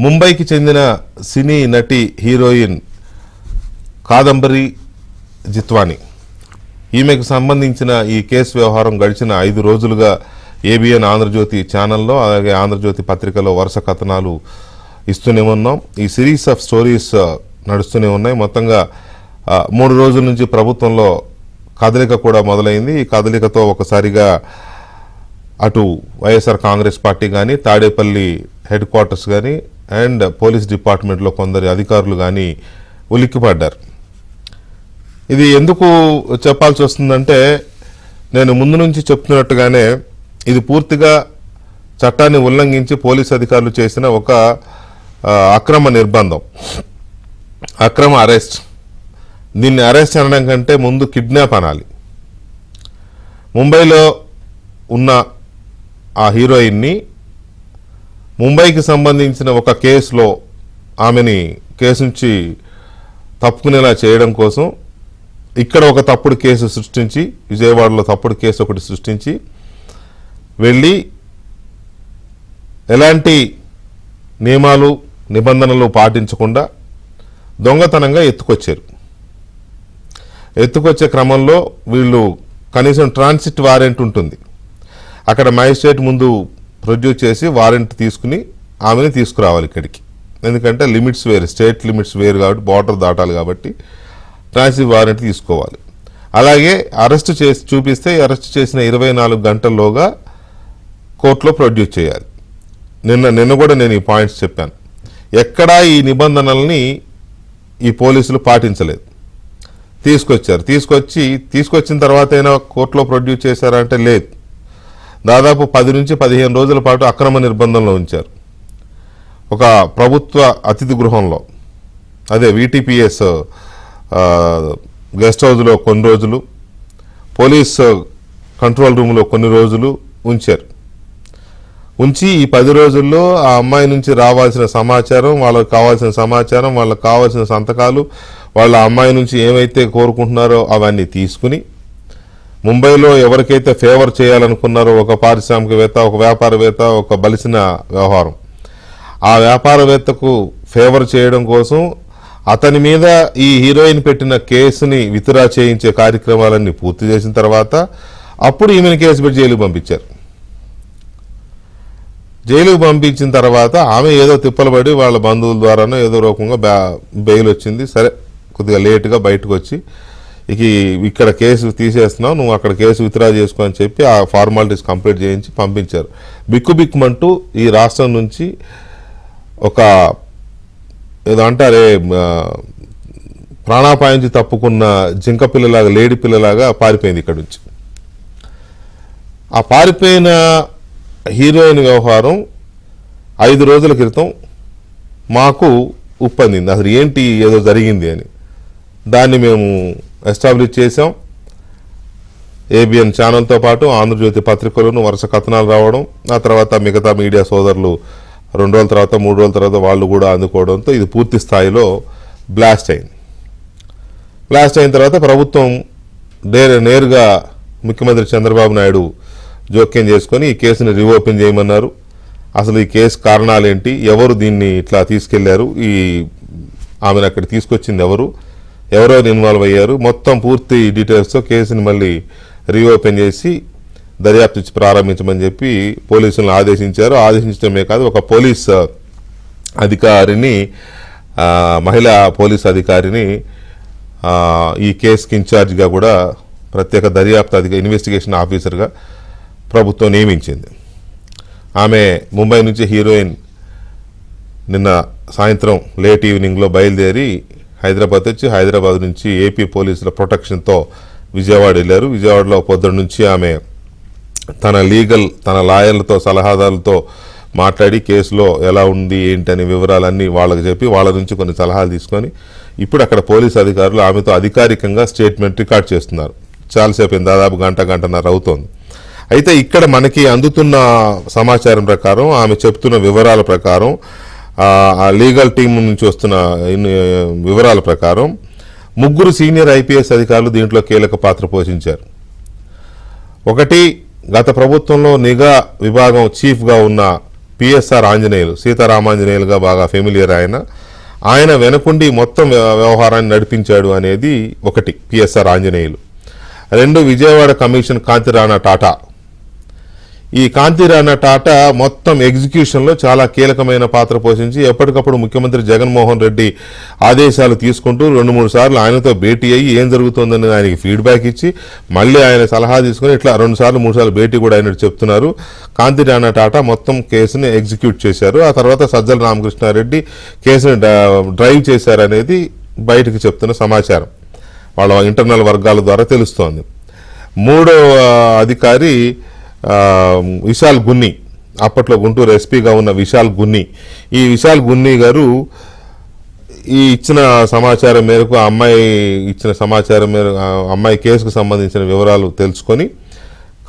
ముంబైకి చెందిన సినీ నటి హీరోయిన్ కాదంబరి జిత్వాని ఈమెకు సంబంధించిన ఈ కేసు వ్యవహారం గడిచిన 5 రోజులుగా ఏబిఎన్ ఆంధ్రజ్యోతి ఛానల్లో అలాగే ఆంధ్రజ్యోతి పత్రికలో వరుస కథనాలు ఇస్తూనే ఉన్నాం. ఈ సిరీస్ ఆఫ్ స్టోరీస్ నడుస్తూనే ఉన్నాయి. మొత్తంగా 3 రోజుల నుంచి ప్రభుత్వంలో కదలిక కూడా మొదలైంది. ఈ కదలికతో ఒకసారిగా అటు వైఎస్ఆర్ కాంగ్రెస్ పార్టీ కానీ, తాడేపల్లి హెడ్ క్వార్టర్స్ కానీ అండ్ పోలీస్ డిపార్ట్మెంట్లో కొందరు అధికారులు కానీ ఉలిక్కిపడ్డారు. ఇది ఎందుకు చెప్పాల్సి వస్తుందంటే, నేను ముందు నుంచి చెప్తున్నట్టుగానే ఇది పూర్తిగా చట్టాన్ని ఉల్లంఘించి పోలీస్ అధికారులు చేసిన ఒక అక్రమ నిర్బంధం, అక్రమ అరెస్ట్. దీన్ని అరెస్ట్ అనడం కంటే ముందు కిడ్నాప్ అనాలి. ముంబైలో ఉన్న ఆ హీరోయిన్ని ముంబైకి సంబంధించిన ఒక కేసులో ఆమెని కేసు నుంచి తప్పుకునేలా చేయడం కోసం ఇక్కడ ఒక తప్పుడు కేసు సృష్టించి, విజయవాడలో తప్పుడు కేసు ఒకటి సృష్టించి వెళ్ళి ఎలాంటి నియమాలు నిబంధనలు పాటించకుండా దొంగతనంగా ఎత్తుకొచ్చే క్రమంలో వీళ్ళు కనీసం ట్రాన్సిట్ వారెంట్ ఉంటుంది, అక్కడ మ్యాజిస్ట్రేట్ ముందు ప్రొడ్యూస్ చేసి వారెంట్ తీసుకుని ఆమెను తీసుకురావాలి ఇక్కడికి. ఎందుకంటే లిమిట్స్ వేరు, స్టేట్ లిమిట్స్ వేరు కాబట్టి బార్డర్ దాటాలి కాబట్టి ట్రాన్సిట్ వారెంట్ తీసుకోవాలి. అలాగే అరెస్ట్ చేసి చూపిస్తే అరెస్ట్ చేసిన 24 గంటల్లోగా కోర్టులో ప్రొడ్యూస్ చేయాలి. నిన్న కూడా నేను ఈ పాయింట్స్ చెప్పాను. ఎక్కడా ఈ నిబంధనల్ని ఈ పోలీసులు పాటించలేదు. తీసుకొచ్చిన తర్వాత అయినా కోర్టులో ప్రొడ్యూస్ చేశారంటే లేదు. దాదాపు 10 నుంచి 15 రోజుల పాటు అక్రమ నిర్బంధంలో ఉంచారు. ఒక ప్రభుత్వ అతిథి గృహంలో, అదే VTPS గెస్ట్ హౌస్లో కొన్ని రోజులు, పోలీస్ కంట్రోల్ రూమ్లో కొన్ని రోజులు ఉంచి ఈ 10 రోజుల్లో ఆ అమ్మాయి నుంచి రావాల్సిన సమాచారం, వాళ్ళకి కావాల్సిన సమాచారం, వాళ్ళకి కావాల్సిన సంతకాలు, వాళ్ళ అమ్మాయి నుంచి ఏమైతే కోరుకుంటున్నారో అవన్నీ తీసుకుని ముంబైలో ఎవరికైతే ఫేవర్ చేయాలనుకున్నారో, ఒక పారిశ్రామికవేత్త, ఒక వ్యాపారవేత్త, ఒక బలిసిన వ్యవహారం, ఆ వ్యాపారవేత్తకు ఫేవర్ చేయడం కోసం అతని మీద ఈ హీరోయిన్ పెట్టిన కేసుని విత్డ్రా చేయించే కార్యక్రమాలన్నీ పూర్తి చేసిన తర్వాత అప్పుడు ఈమెను కేసు పెట్టి జైలుకు పంపించారు. జైలుకు పంపించిన తర్వాత ఆమె ఏదో తిప్పలు పడి వాళ్ళ బంధువుల ద్వారానో ఏదో రూపంగా బెయిల్ వచ్చింది. సరే, కొద్దిగా లేటుగా బయటకు వచ్చి ఇక్కడ కేసు తీసేస్తున్నావు, నువ్వు అక్కడ కేసు విత్డ్రా చేసుకో అని చెప్పి ఆ ఫార్మాలిటీస్ కంప్లీట్ చేయించి పంపించారు. బిక్కుమంటూ ఈ రాష్ట్రం నుంచి ఒక ఏదో అంటారే ప్రాణాపాయించి తప్పుకున్న జింక పిల్లలాగా, లేడి పిల్లలాగా పారిపోయింది ఇక్కడ నుంచి. ఆ పారిపోయిన హీరోయిన్ వ్యవహారం 5 రోజుల క్రితం మాకు ఉప్పందింది. అసలు ఏంటి, ఏదో జరిగింది అని. దాన్ని మేము ఎస్టాబ్లిష్ చేసాం. ఏబిఎన్ ఛానల్తో పాటు ఆంధ్రజ్యోతి పత్రికలను వరుస కథనాలు రావడం, ఆ తర్వాత మిగతా మీడియా సోదరులు 2 రోజుల తర్వాత 3 రోజుల తర్వాత వాళ్ళు కూడా అందుకోవడంతో ఇది పూర్తి స్థాయిలో బ్లాస్ట్ అయింది. బ్లాస్ట్ అయిన తర్వాత ప్రభుత్వం నేరుగా ముఖ్యమంత్రి చంద్రబాబు నాయుడు జోక్యం చేసుకొని ఈ కేసుని రీఓపెన్ చేయమన్నారు. అసలు ఈ కేసు కారణాలేంటి, ఎవరు దీన్ని ఇట్లా తీసుకెళ్లారు, ఆమెను అక్కడ తీసుకొచ్చింది ఎవరెవరు ఇన్వాల్వ్ అయ్యారు, మొత్తం పూర్తి డీటెయిల్స్తో కేసుని మళ్ళీ రీఓపెన్ చేసి దర్యాప్తు ప్రారంభించమని చెప్పి పోలీసులను ఆదేశించారు. ఆదేశించడమే కాదు, ఒక పోలీస్ అధికారిని, మహిళా పోలీస్ అధికారిని ఈ కేసుకి ఇన్ఛార్జిగా కూడా ప్రత్యేక దర్యాప్తు ఇన్వెస్టిగేషన్ ఆఫీసర్గా ప్రభుత్వం నియమించింది. ఆమె ముంబై నుంచి హీరోయిన్ నిన్న సాయంత్రం లేట్ ఈవినింగ్లో బయలుదేరి హైదరాబాద్ వచ్చి హైదరాబాద్ నుంచి ఏపీ పోలీసుల ప్రొటెక్షన్తో విజయవాడ వెళ్ళారు. విజయవాడలో పొద్దున్న నుంచి ఆమె తన లాయర్లతో, సలహాదారులతో మాట్లాడి కేసులో ఎలా ఉంది ఏంటనే వివరాలన్నీ వాళ్ళకి చెప్పి వాళ్ళ నుంచి కొన్ని సలహాలు తీసుకొని ఇప్పుడు అక్కడ పోలీసు అధికారులు ఆమెతో అధికారికంగా స్టేట్మెంట్ రికార్డ్ చేస్తున్నారు. చాలాసేపు దాదాపు గంటన్నర అవుతోంది. అయితే ఇక్కడ మనకి అందుతున్న సమాచారం ప్రకారం, ఆమె చెప్తున్న వివరాల ప్రకారం, ఆ లీగల్ టీం నుంచి వస్తున్న వివరాల ప్రకారం 3 సీనియర్ IPS అధికారులు దీంట్లో కీలక పాత్ర పోషించారు. ఒకటి, గత ప్రభుత్వంలో నిఘా విభాగం చీఫ్గా ఉన్న పిఎస్ఆర్ ఆంజనేయులు, సీతారామాంజనేయులుగా బాగా ఫెమిలియర్ ఆయన వెనకుండి మొత్తం వ్యవహారాన్ని నడిపించాడు అనేది ఒకటి పిఎస్ఆర్ ఆంజనేయులు. 2 విజయవాడ కమిషన్ కాంతి రాణా టాటా. ఈ కాంతి రాణా టాటా మొత్తం ఎగ్జిక్యూషన్లో చాలా కీలకమైన పాత్ర పోషించి ఎప్పటికప్పుడు ముఖ్యమంత్రి జగన్మోహన్ రెడ్డి ఆదేశాలు తీసుకుంటూ 2-3 సార్లు ఆయనతో భేటీ అయ్యి ఏం జరుగుతుందని ఆయనకి ఫీడ్బ్యాక్ ఇచ్చి మళ్ళీ ఆయన సలహా తీసుకుని ఇట్లా 2 సార్లు 3 సార్లు భేటీ కూడా అయినట్టు చెప్తున్నారు. కాంతి రాణా టాటా మొత్తం కేసుని ఎగ్జిక్యూట్ చేశారు. ఆ తర్వాత సజ్జల రామకృష్ణారెడ్డి కేసుని డ్రైవ్ చేశారనేది బయటకు చెప్తున్న సమాచారం, వాళ్ళ ఇంటర్నల్ వర్గాల ద్వారా తెలుస్తోంది. 3వ అధికారి విశాల్ గున్ని, అప్పట్లో గుంటూరు ఎస్పీగా ఉన్న విశాల్ గున్ని. ఈ విశాల్ గున్ని గారు ఈ ఇచ్చిన సమాచారం మేరకు అమ్మాయి ఇచ్చిన సమాచారం మేరకు అమ్మాయి కేసుకు సంబంధించిన వివరాలు తెలుసుకొని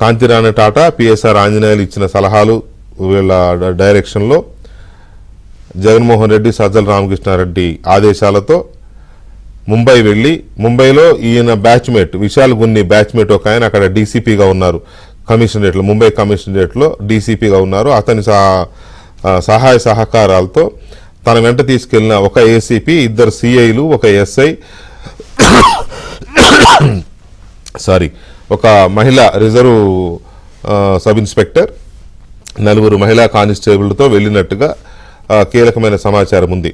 కాంతి రాణా టాటా, పిఎస్ఆర్ ఆంజనేయులు ఇచ్చిన సలహాలు వీళ్ళ డైరెక్షన్లో జగన్మోహన్ రెడ్డి, సజ్జల రామకృష్ణారెడ్డి ఆదేశాలతో ముంబై వెళ్ళి, ముంబైలో ఈయన బ్యాచ్మేట్ విశాల్ గున్ని బ్యాచ్మేట్ ఒక ఆయన అక్కడ డీసీపీగా ఉన్నారు కమిషనరేట్లో, ముంబై కమిషనరేట్లో డీసీపీగా ఉన్నారు. అతని సహాయ సహకారాలతో తన వెంట తీసుకెళ్లిన ఒక ఏసీపీ, 2 సిఐలు, ఒక ఎస్ఐ, ఒక మహిళా రిజర్వ్ సబ్ ఇన్స్పెక్టర్, 4 మహిళా కానిస్టేబుల్తో వెళ్ళినట్టుగా కీలకమైన సమాచారం ఉంది.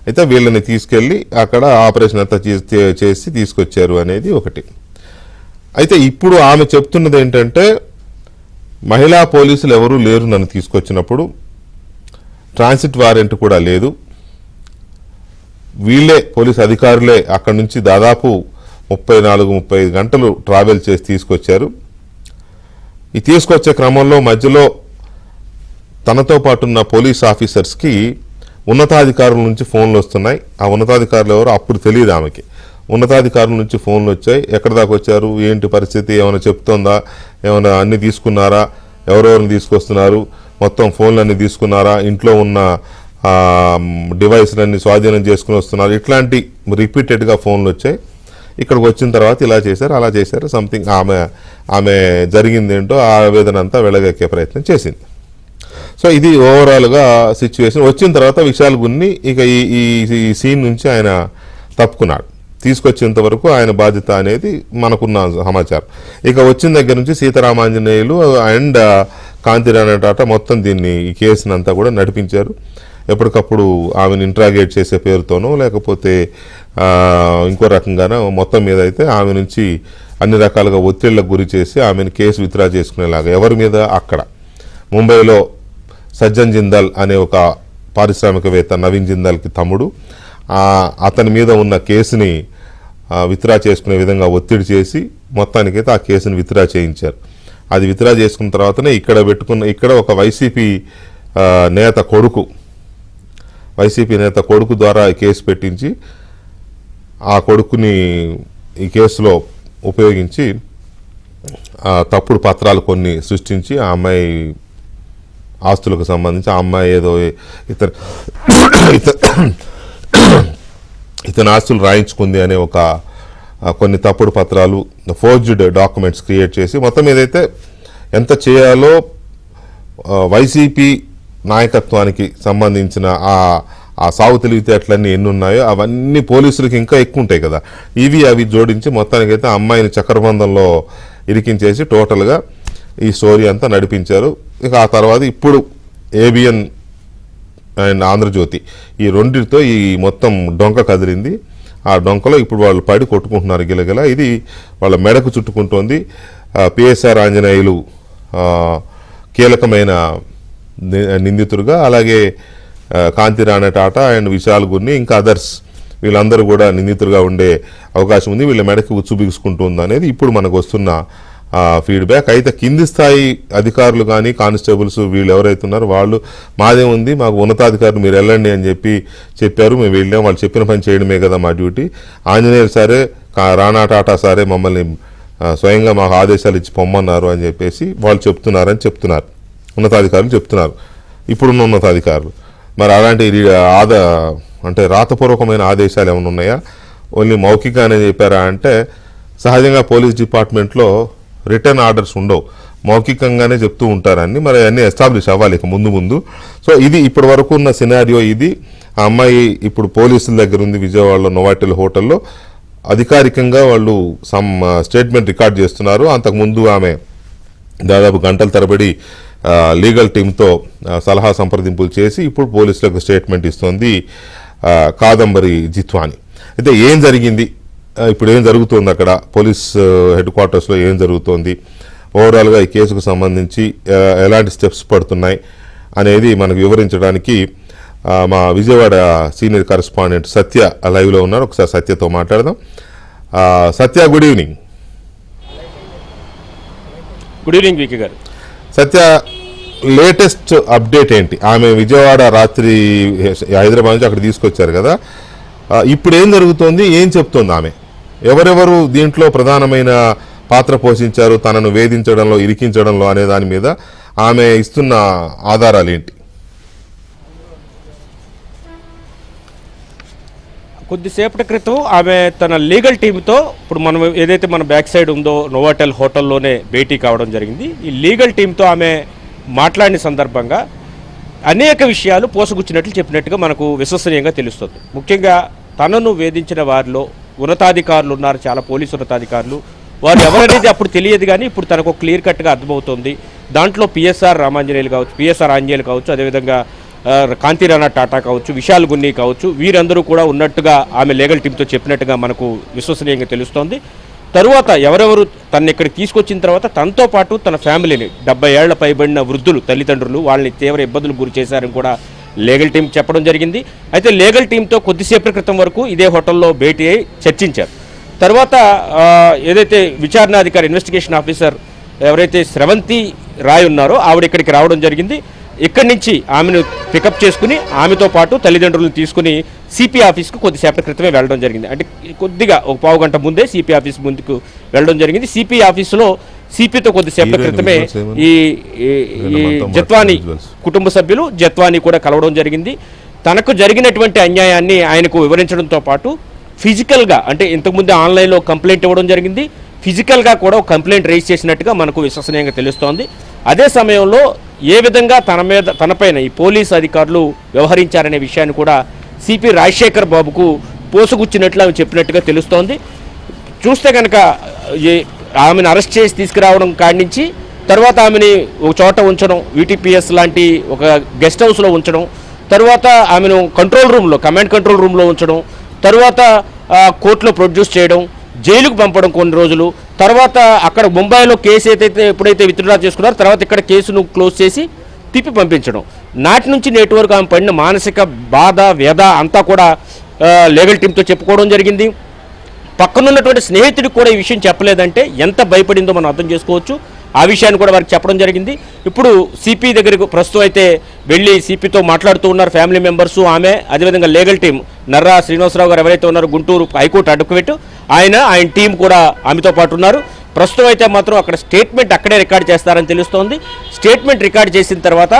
అయితే వీళ్ళని తీసుకెళ్ళి అక్కడ ఆపరేషన్ అంతా చేసి తీసుకొచ్చారు అనేది ఒకటి. అయితే ఇప్పుడు ఆమె చెప్తున్నది ఏంటంటే, మహిళా పోలీసులు ఎవరూ లేరు నన్ను తీసుకొచ్చినప్పుడు, ట్రాన్సిట్ వారెంట్ కూడా లేదు, వీళ్ళే పోలీసు అధికారులే అక్కడి నుంచి దాదాపు 34-35 గంటలు ట్రావెల్ చేసి తీసుకొచ్చారు. ఈ తీసుకొచ్చే క్రమంలో మధ్యలో తనతో పాటున్న పోలీస్ ఆఫీసర్స్కి ఉన్నతాధికారుల నుంచి ఫోన్లు వస్తున్నాయి. ఆ ఉన్నతాధికారులు ఎవరో అప్పుడు తెలియదు ఆమెకి. ఉన్నతాధికారుల నుంచి ఫోన్లు వచ్చాయి. ఎక్కడి దాకా వచ్చారు, ఏంటి పరిస్థితి, ఏమైనా చెప్తోందా, ఏమైనా అన్ని తీసుకున్నారా, ఎవరెవరిని తీసుకొస్తున్నారు, మొత్తం ఫోన్లన్నీ తీసుకున్నారా, ఇంట్లో ఉన్న డివైస్లన్నీ స్వాధీనం చేసుకుని వస్తున్నారు, ఇట్లాంటి రిపీటెడ్గా ఫోన్లు వచ్చాయి. ఇక్కడికి వచ్చిన తర్వాత ఇలా చేశారు, అలా చేశారు, సంథింగ్ ఆమె జరిగిందేంటో ఆ ఆవేదన అంతా వెళ్ళగక్కే ప్రయత్నం చేసింది. సో ఇది ఓవరాల్గా సిచ్యువేషన్. వచ్చిన తర్వాత విశాల్ గున్ని ఇక ఈ సీన్ నుంచి ఆయన తప్పుకున్నాడు. తీసుకొచ్చేంత వరకు ఆయన బాధ్యత అనేది మనకున్న సమాచారం. ఇక వచ్చిన దగ్గర నుంచి సీతారామాంజనేయులు అండ్ కాంతి రాణా టాటా మొత్తం ఈ కేసుని అంతా కూడా నడిపించారు. ఎప్పటికప్పుడు ఆమెను ఇంట్రాగేట్ చేసే పేరుతోనో లేకపోతే ఇంకో రకంగానో మొత్తం మీద అయితే ఆమె నుంచి అన్ని రకాలుగా ఒత్తిళ్లకు గురి చేసి ఆమెను కేసు విత్డ్రా చేసుకునేలాగా ఎవరి మీద అక్కడ ముంబైలో సజ్జన్ జిందాల్ అనే ఒక పారిశ్రామికవేత్త, నవీన్ జిందాల్కి తమ్ముడు, అతని మీద ఉన్న కేసుని విత్డ్రా చేసుకునే విధంగా ఒత్తిడి చేసి మొత్తానికైతే ఆ కేసుని విత్డ్రా చేయించారు. అది విత్డ్రా చేసుకున్న తర్వాతనే ఇక్కడ ఒక వైసీపీ నేత కొడుకు ద్వారా కేసు పెట్టించి ఆ కొడుకుని ఈ కేసులో ఉపయోగించి తప్పుడు పత్రాలు కొన్ని సృష్టించి ఆ అమ్మాయి ఆస్తులకు సంబంధించి ఆ అమ్మాయి ఏదో ఇతని ఆస్తులు రాయించుకుంది అనే కొన్ని తప్పుడు పత్రాలు, ఫోర్జ్డ్ డాక్యుమెంట్స్ క్రియేట్ చేసి మొత్తం ఏదైతే ఎంత చేయాలో వైసీపీ నాయకత్వానికి సంబంధించిన ఆ సాగు తెలివితేటలన్నీ ఎన్ని ఉన్నాయో అవన్నీ పోలీసులకి ఇంకా ఎక్కువ ఉంటాయి కదా, అవి జోడించి మొత్తానికైతే అమ్మాయిని చక్రబంధంలో ఇరికించేసి టోటల్గా ఈ స్టోరీ అంతా నడిపించారు. ఇక ఆ తర్వాత ఇప్పుడు ఏబిఎన్ అండ్ ఆంధ్రజ్యోతి ఈ రెండింటితో ఈ మొత్తం డొంక కదిలింది. ఆ డొంకలో ఇప్పుడు వాళ్ళు పడి కొట్టుకుంటున్నారు గిలగిల. ఇది వాళ్ళ మెడకు చుట్టుకుంటోంది. పిఎస్ఆర్ ఆంజనేయులు కీలకమైన నిందితుడుగా, అలాగే కాంతి రాణా టాటా అండ్ విశాల్ గున్ని ఇంకా అదర్స్ వీళ్ళందరూ కూడా నిందితులుగా ఉండే అవకాశం ఉంది. వీళ్ళ మెడకి ఉచ్చు బిగుసుకుంటుంది అనేది ఇప్పుడు మనకు వస్తున్న ఫీడ్బ్యాక్. అయితే కింది స్థాయి అధికారులు కానీ కానిస్టేబుల్స్ వీళ్ళు ఎవరైతే ఉన్నారో వాళ్ళు మాదే ఉంది, మాకు ఉన్నతాధికారులు మీరు వెళ్ళండి అని చెప్పారు, మేము వెళ్ళాం, వాళ్ళు చెప్పిన పని చేయడమే కదా మా డ్యూటీ, ఆంజనేయులు సారే రాణా టాటా సారే మమ్మల్ని స్వయంగా మాకు ఆదేశాలు ఇచ్చి పొమ్మన్నారు అని చెప్పేసి వాళ్ళు చెప్తున్నారు ఉన్నతాధికారులు చెప్తున్నారు, ఇప్పుడున్న ఉన్నతాధికారులు. మరి అలాంటి అంటే రాతపూర్వకమైన ఆదేశాలు ఏమైనా ఉన్నాయా, ఓన్లీ మౌఖికంగానే చెప్పారా అంటే సహజంగా పోలీస్ డిపార్ట్మెంట్లో రిటర్న్ ఆర్డర్స్ ఉండవు, మౌఖికంగానే చెప్తూ ఉంటారని. మరి అన్నీ ఎస్టాబ్లిష్ అవ్వాలి ఇక ముందు ముందు. సో ఇది ఇప్పటి వరకు ఉన్న సినారియో ఇది. ఆ అమ్మాయి ఇప్పుడు పోలీసుల దగ్గర ఉంది విజయవాడలో నోవాటెల్ హోటల్లో. అధికారికంగా వాళ్ళు సమ్ స్టేట్మెంట్ రికార్డ్ చేస్తున్నారు. అంతకుముందు ఆమె దాదాపు గంటల తరబడి లీగల్ టీంతో సలహా సంప్రదింపులు చేసి ఇప్పుడు పోలీసులకు స్టేట్మెంట్ ఇస్తోంది కాదంబరి జిత్వాని. అయితే ఏం జరిగింది, ఇప్పుడు ఏం జరుగుతోంది, అక్కడ పోలీస్ హెడ్ క్వార్టర్స్లో ఏం జరుగుతోంది, ఓవరాల్గా ఈ కేసుకు సంబంధించి ఎలాంటి స్టెప్స్ పడుతున్నాయి అనేది మనకు వివరించడానికి మా విజయవాడ సీనియర్ కరెస్పాండెంట్ సత్య లైవ్లో ఉన్నారు. ఒకసారి సత్యతో మాట్లాడదాం. Satya, good evening. Good evening Vicky గారు. సత్య, లేటెస్ట్ అప్డేట్ ఏంటి? ఆమె విజయవాడ రాత్రి హైదరాబాద్ నుంచి అక్కడ తీసుకొచ్చారు కదా, ఇప్పుడు ఏం జరుగుతోంది, ఏం చెప్తోంది ఆమె? ఎవరెవరు దీంట్లో ప్రధానమైన పాత్ర పోషించారు తనను వేధించడంలో, ఇరికించడంలో అనే దాని మీద ఆమె ఇస్తున్న ఆధారాలు ఏంటి? కొద్దిసేపటి క్రితం ఆమె తన లీగల్ టీంతో, ఇప్పుడు మనం ఏదైతే మన బ్యాక్ సైడ్ ఉందో నోవాటెల్ హోటల్లోనే భేటీ కావడం జరిగింది. ఈ లీగల్ టీంతో ఆమె మాట్లాడిన సందర్భంగా అనేక విషయాలు పోసగుచ్చినట్లు చెప్పినట్టుగా మనకు విశ్వసనీయంగా తెలుస్తుంది. ముఖ్యంగా తనను వేధించిన వారిలో ఉన్నతాధికారులు ఉన్నారు, చాలా పోలీసు ఉన్నతాధికారులు. వారు ఎవరనేది అప్పుడు తెలియదు, కానీ ఇప్పుడు తనకు క్లియర్ కట్గా అర్థమవుతుంది. దాంట్లో పిఎస్ఆర్ రామాంజనేయులు కావచ్చు, పిఎస్ఆర్ ఆంజనేయులు కావచ్చు, అదేవిధంగా కాంతిరాణా టాటా కావచ్చు, విశాల్ గున్ని కావచ్చు, వీరందరూ కూడా ఉన్నట్టుగా ఆమె లీగల్ టీంతో చెప్పినట్టుగా మనకు విశ్వసనీయంగా తెలుస్తోంది. తరువాత ఎవరెవరు తను ఇక్కడికి తీసుకొచ్చిన తర్వాత తనతో పాటు తన ఫ్యామిలీని 70 ఏళ్ల పైబడిన వృద్ధులు తల్లిదండ్రులు వాళ్ళని తీవ్ర ఇబ్బందులు గురి చేశారని కూడా లీగల్ టీం చెప్పడం జరిగింది. అయితే లీగల్ టీంతో కొద్దిసేపటి క్రితం వరకు ఇదే హోటల్లో భేటీ అయి చర్చించారు. తర్వాత ఏదైతే విచారణాధికారి ఇన్వెస్టిగేషన్ ఆఫీసర్ ఎవరైతే స్రవంతి రాయ్ ఉన్నారో ఆవిడ ఇక్కడికి రావడం జరిగింది. ఇక్కడి నుంచి ఆమెను పికప్ చేసుకుని ఆమెతో పాటు తల్లిదండ్రులను తీసుకుని సిపి ఆఫీస్కు కొద్దిసేపటి క్రితమే వెళ్ళడం జరిగింది. అంటే కొద్దిగా ఒక పావు గంట ముందే సిపి ఆఫీస్ ముందుకు వెళ్ళడం జరిగింది. సిపి ఆఫీసులో సిపితో కొద్దిసేపటి క్రితమే ఈ జత్వాని కుటుంబ సభ్యులు జత్వాని కూడా కలవడం జరిగింది. తనకు జరిగినటువంటి అన్యాయాన్ని ఆయనకు వివరించడంతో పాటు ఫిజికల్గా, అంటే ఇంతకుముందే ఆన్లైన్లో కంప్లైంట్ ఇవ్వడం జరిగింది, ఫిజికల్గా కూడా ఒక కంప్లైంట్ రైజ్ చేసినట్టుగా మనకు విశ్వసనీయంగా తెలుస్తోంది. అదే సమయంలో ఏ విధంగా తనపైన ఈ పోలీసు అధికారులు వ్యవహరించారనే విషయాన్ని కూడా సిపి రాజశేఖర్ బాబుకు పోసుగుచ్చినట్లు ఆమె చెప్పినట్టుగా తెలుస్తోంది. చూస్తే కనుక ఆమెను అరెస్ట్ చేసి తీసుకురావడం కాడి నుంచి తర్వాత ఆమెని ఒక చోట ఉంచడం, వీటీపీఎస్ లాంటి ఒక గెస్ట్ హౌస్లో ఉంచడం, తర్వాత ఆమెను కంట్రోల్ రూమ్లో, కమాండ్ కంట్రోల్ రూమ్లో ఉంచడం, తర్వాత కోర్టులో ప్రొడ్యూస్ చేయడం, జైలుకు పంపడం కొన్ని రోజులు, తర్వాత అక్కడ ముంబైలో కేసు ఎప్పుడైతే విత్డ్రా చేసుకున్నారో తర్వాత ఇక్కడ కేసును క్లోజ్ చేసి తిప్పి పంపించడం. నాటి నుంచి నేటి వరకు ఆమె పడిన మానసిక బాధ, వ్యధ అంతా కూడా లీగల్ టీంతో చెప్పుకోవడం జరిగింది. పక్కనున్నటువంటి స్నేహితుడికి కూడా ఈ విషయం చెప్పలేదంటే ఎంత భయపడిందో మనం అర్థం చేసుకోవచ్చు. ఆ విషయాన్ని కూడా వారికి చెప్పడం జరిగింది. ఇప్పుడు సిపి దగ్గరకు ప్రస్తుతం అయితే వెళ్ళి సిపితో మాట్లాడుతూ ఉన్నారు ఫ్యామిలీ మెంబర్సు, ఆమె, అదేవిధంగా లీగల్ టీం నర్రా శ్రీనివాసరావు గారు ఎవరైతే ఉన్నారో గుంటూరు హైకోర్టు అడ్వకేట్, ఆయన టీం కూడా ఆమెతో పాటు ఉన్నారు. ప్రస్తుతం అయితే మాత్రం అక్కడ స్టేట్మెంట్ అక్కడే రికార్డ్ చేస్తారని తెలుస్తోంది. స్టేట్మెంట్ రికార్డ్ చేసిన తర్వాత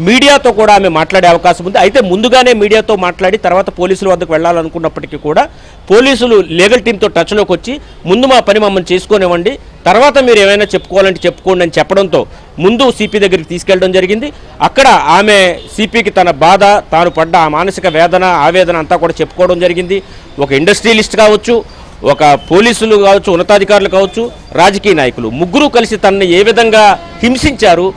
మీడియాతో కూడా ఆమె మాట్లాడే అవకాశం ఉంది. అయితే ముందుగానే మీడియాతో మాట్లాడి తర్వాత పోలీసుల వద్దకు వెళ్ళాలనుకున్నప్పటికీ కూడా పోలీసులు లీగల్ టీంతో టచ్లోకి వచ్చి ముందు మా పని మమ్మల్ని చేసుకోనివ్వండి, తర్వాత మీరు ఏమైనా చెప్పుకోవాలంటే చెప్పుకోండి అని చెప్పడంతో ముందు సిపి దగ్గరికి తీసుకెళ్లడం జరిగింది. అక్కడ ఆమె సిపికి తన బాధ, తాను పడ్డ ఆ మానసిక వేదన, ఆవేదన అంతా కూడా చెప్పుకోవడం జరిగింది. ఒక ఇండస్ట్రియలిస్ట్ కావచ్చు, ఒక పోలీసులు కావచ్చు, ఉన్నతాధికారులు కావచ్చు, రాజకీయ నాయకులు ముగ్గురు కలిసి తనని ఏ విధంగా హింసించారు,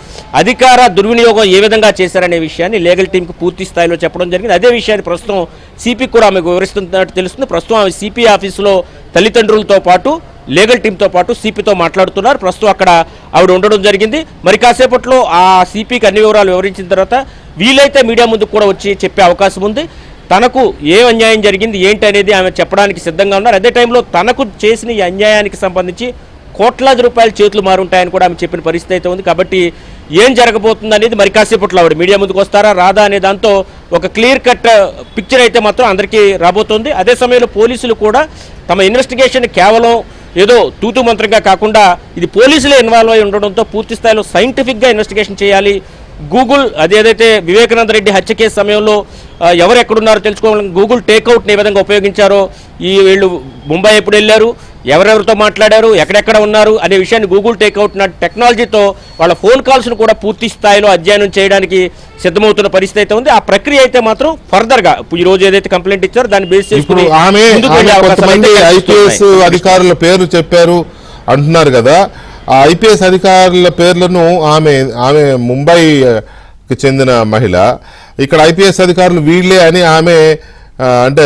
అధికార దుర్వినియోగం ఏ విధంగా చేశారనే విషయాన్ని లీగల్ టీంకి పూర్తి స్థాయిలో చెప్పడం జరిగింది. అదే విషయాన్ని ప్రస్తుతం సిపికి కూడా ఆమెకు వివరిస్తున్నట్టు తెలుస్తుంది. ప్రస్తుతం ఆమె సిపి ఆఫీసులో తల్లిదండ్రులతో పాటు లీగల్ టీంతో పాటు సిపితో మాట్లాడుతున్నారు. ప్రస్తుతం అక్కడ ఆవిడ ఉండడం జరిగింది. మరి కాసేపట్లో ఆ సిపికి అన్ని వివరాలు వివరించిన తర్వాత వీలైతే మీడియా ముందుకు కూడా వచ్చి చెప్పే అవకాశం ఉంది. తనకు ఏ అన్యాయం జరిగింది ఏంటి అనేది ఆమె చెప్పడానికి సిద్ధంగా ఉన్నారు. అదే టైంలో తనకు చేసిన ఈ అన్యాయానికి సంబంధించి కోట్లాది రూపాయలు చేతులు మారుంటాయని కూడా ఆమె చెప్పిన పరిస్థితి అయితే ఉంది. కాబట్టి ఏం జరగబోతుంది అనేది మరి కాసేపట్లో ఆవిడ మీడియా ముందుకు వస్తారా రాదా అనే దాంతో ఒక క్లియర్ కట్ పిక్చర్ అయితే మాత్రం అందరికీ రాబోతోంది. అదే సమయంలో పోలీసులు కూడా తమ ఇన్వెస్టిగేషన్ కేవలం ఏదో తూతు మంత్రంగా కాకుండా ఇది పోలీసులే ఇన్వాల్వ్ అయి ఉండడంతో పూర్తి స్థాయిలో సైంటిఫిక్గా ఇన్వెస్టిగేషన్ చేయాలి. గూగుల్ అదేదైతే వివేకానంద రెడ్డి హత్య కేసు సమయంలో ఎవరు ఎక్కడున్నారో తెలుసుకోవాలని గూగుల్ టేక్అవుట్ని ఏ విధంగా ఉపయోగించారో, వీళ్ళు ముంబై ఎప్పుడు వెళ్ళారు, ఎవరెవరితో మాట్లాడారు, ఎక్కడెక్కడ ఉన్నారు అనే విషయాన్ని గూగుల్ టేక్అవుట్ టెక్నాలజీతో వాళ్ళ ఫోన్ కాల్స్ను కూడా పూర్తి స్థాయిలో అధ్యయనం చేయడానికి సిద్ధమవుతున్న పరిస్థితి అయితే ఉంది. ఆ ప్రక్రియ అయితే మాత్రం ఫర్దర్గా ఈ రోజు ఏదైతే కంప్లైంట్ ఇచ్చారో దాన్ని బేస్ ఇప్పుడు చేసుకుని ఆమె ముందుకు వెళ్ళే అవకాశాలు కొంతమంది అయితే ఐపీఎస్ కనిపిస్తున్నాయి. అధికారుల పేర్లు చెప్పారు అంటున్నారు కదా. ఆ ఐపీఎస్ అధికారుల పేర్లను ఆమె ముంబైకి చెందిన మహిళ, ఇక్కడ ఐపీఎస్ అధికారులు వీళ్ళే అని ఆమె అంటే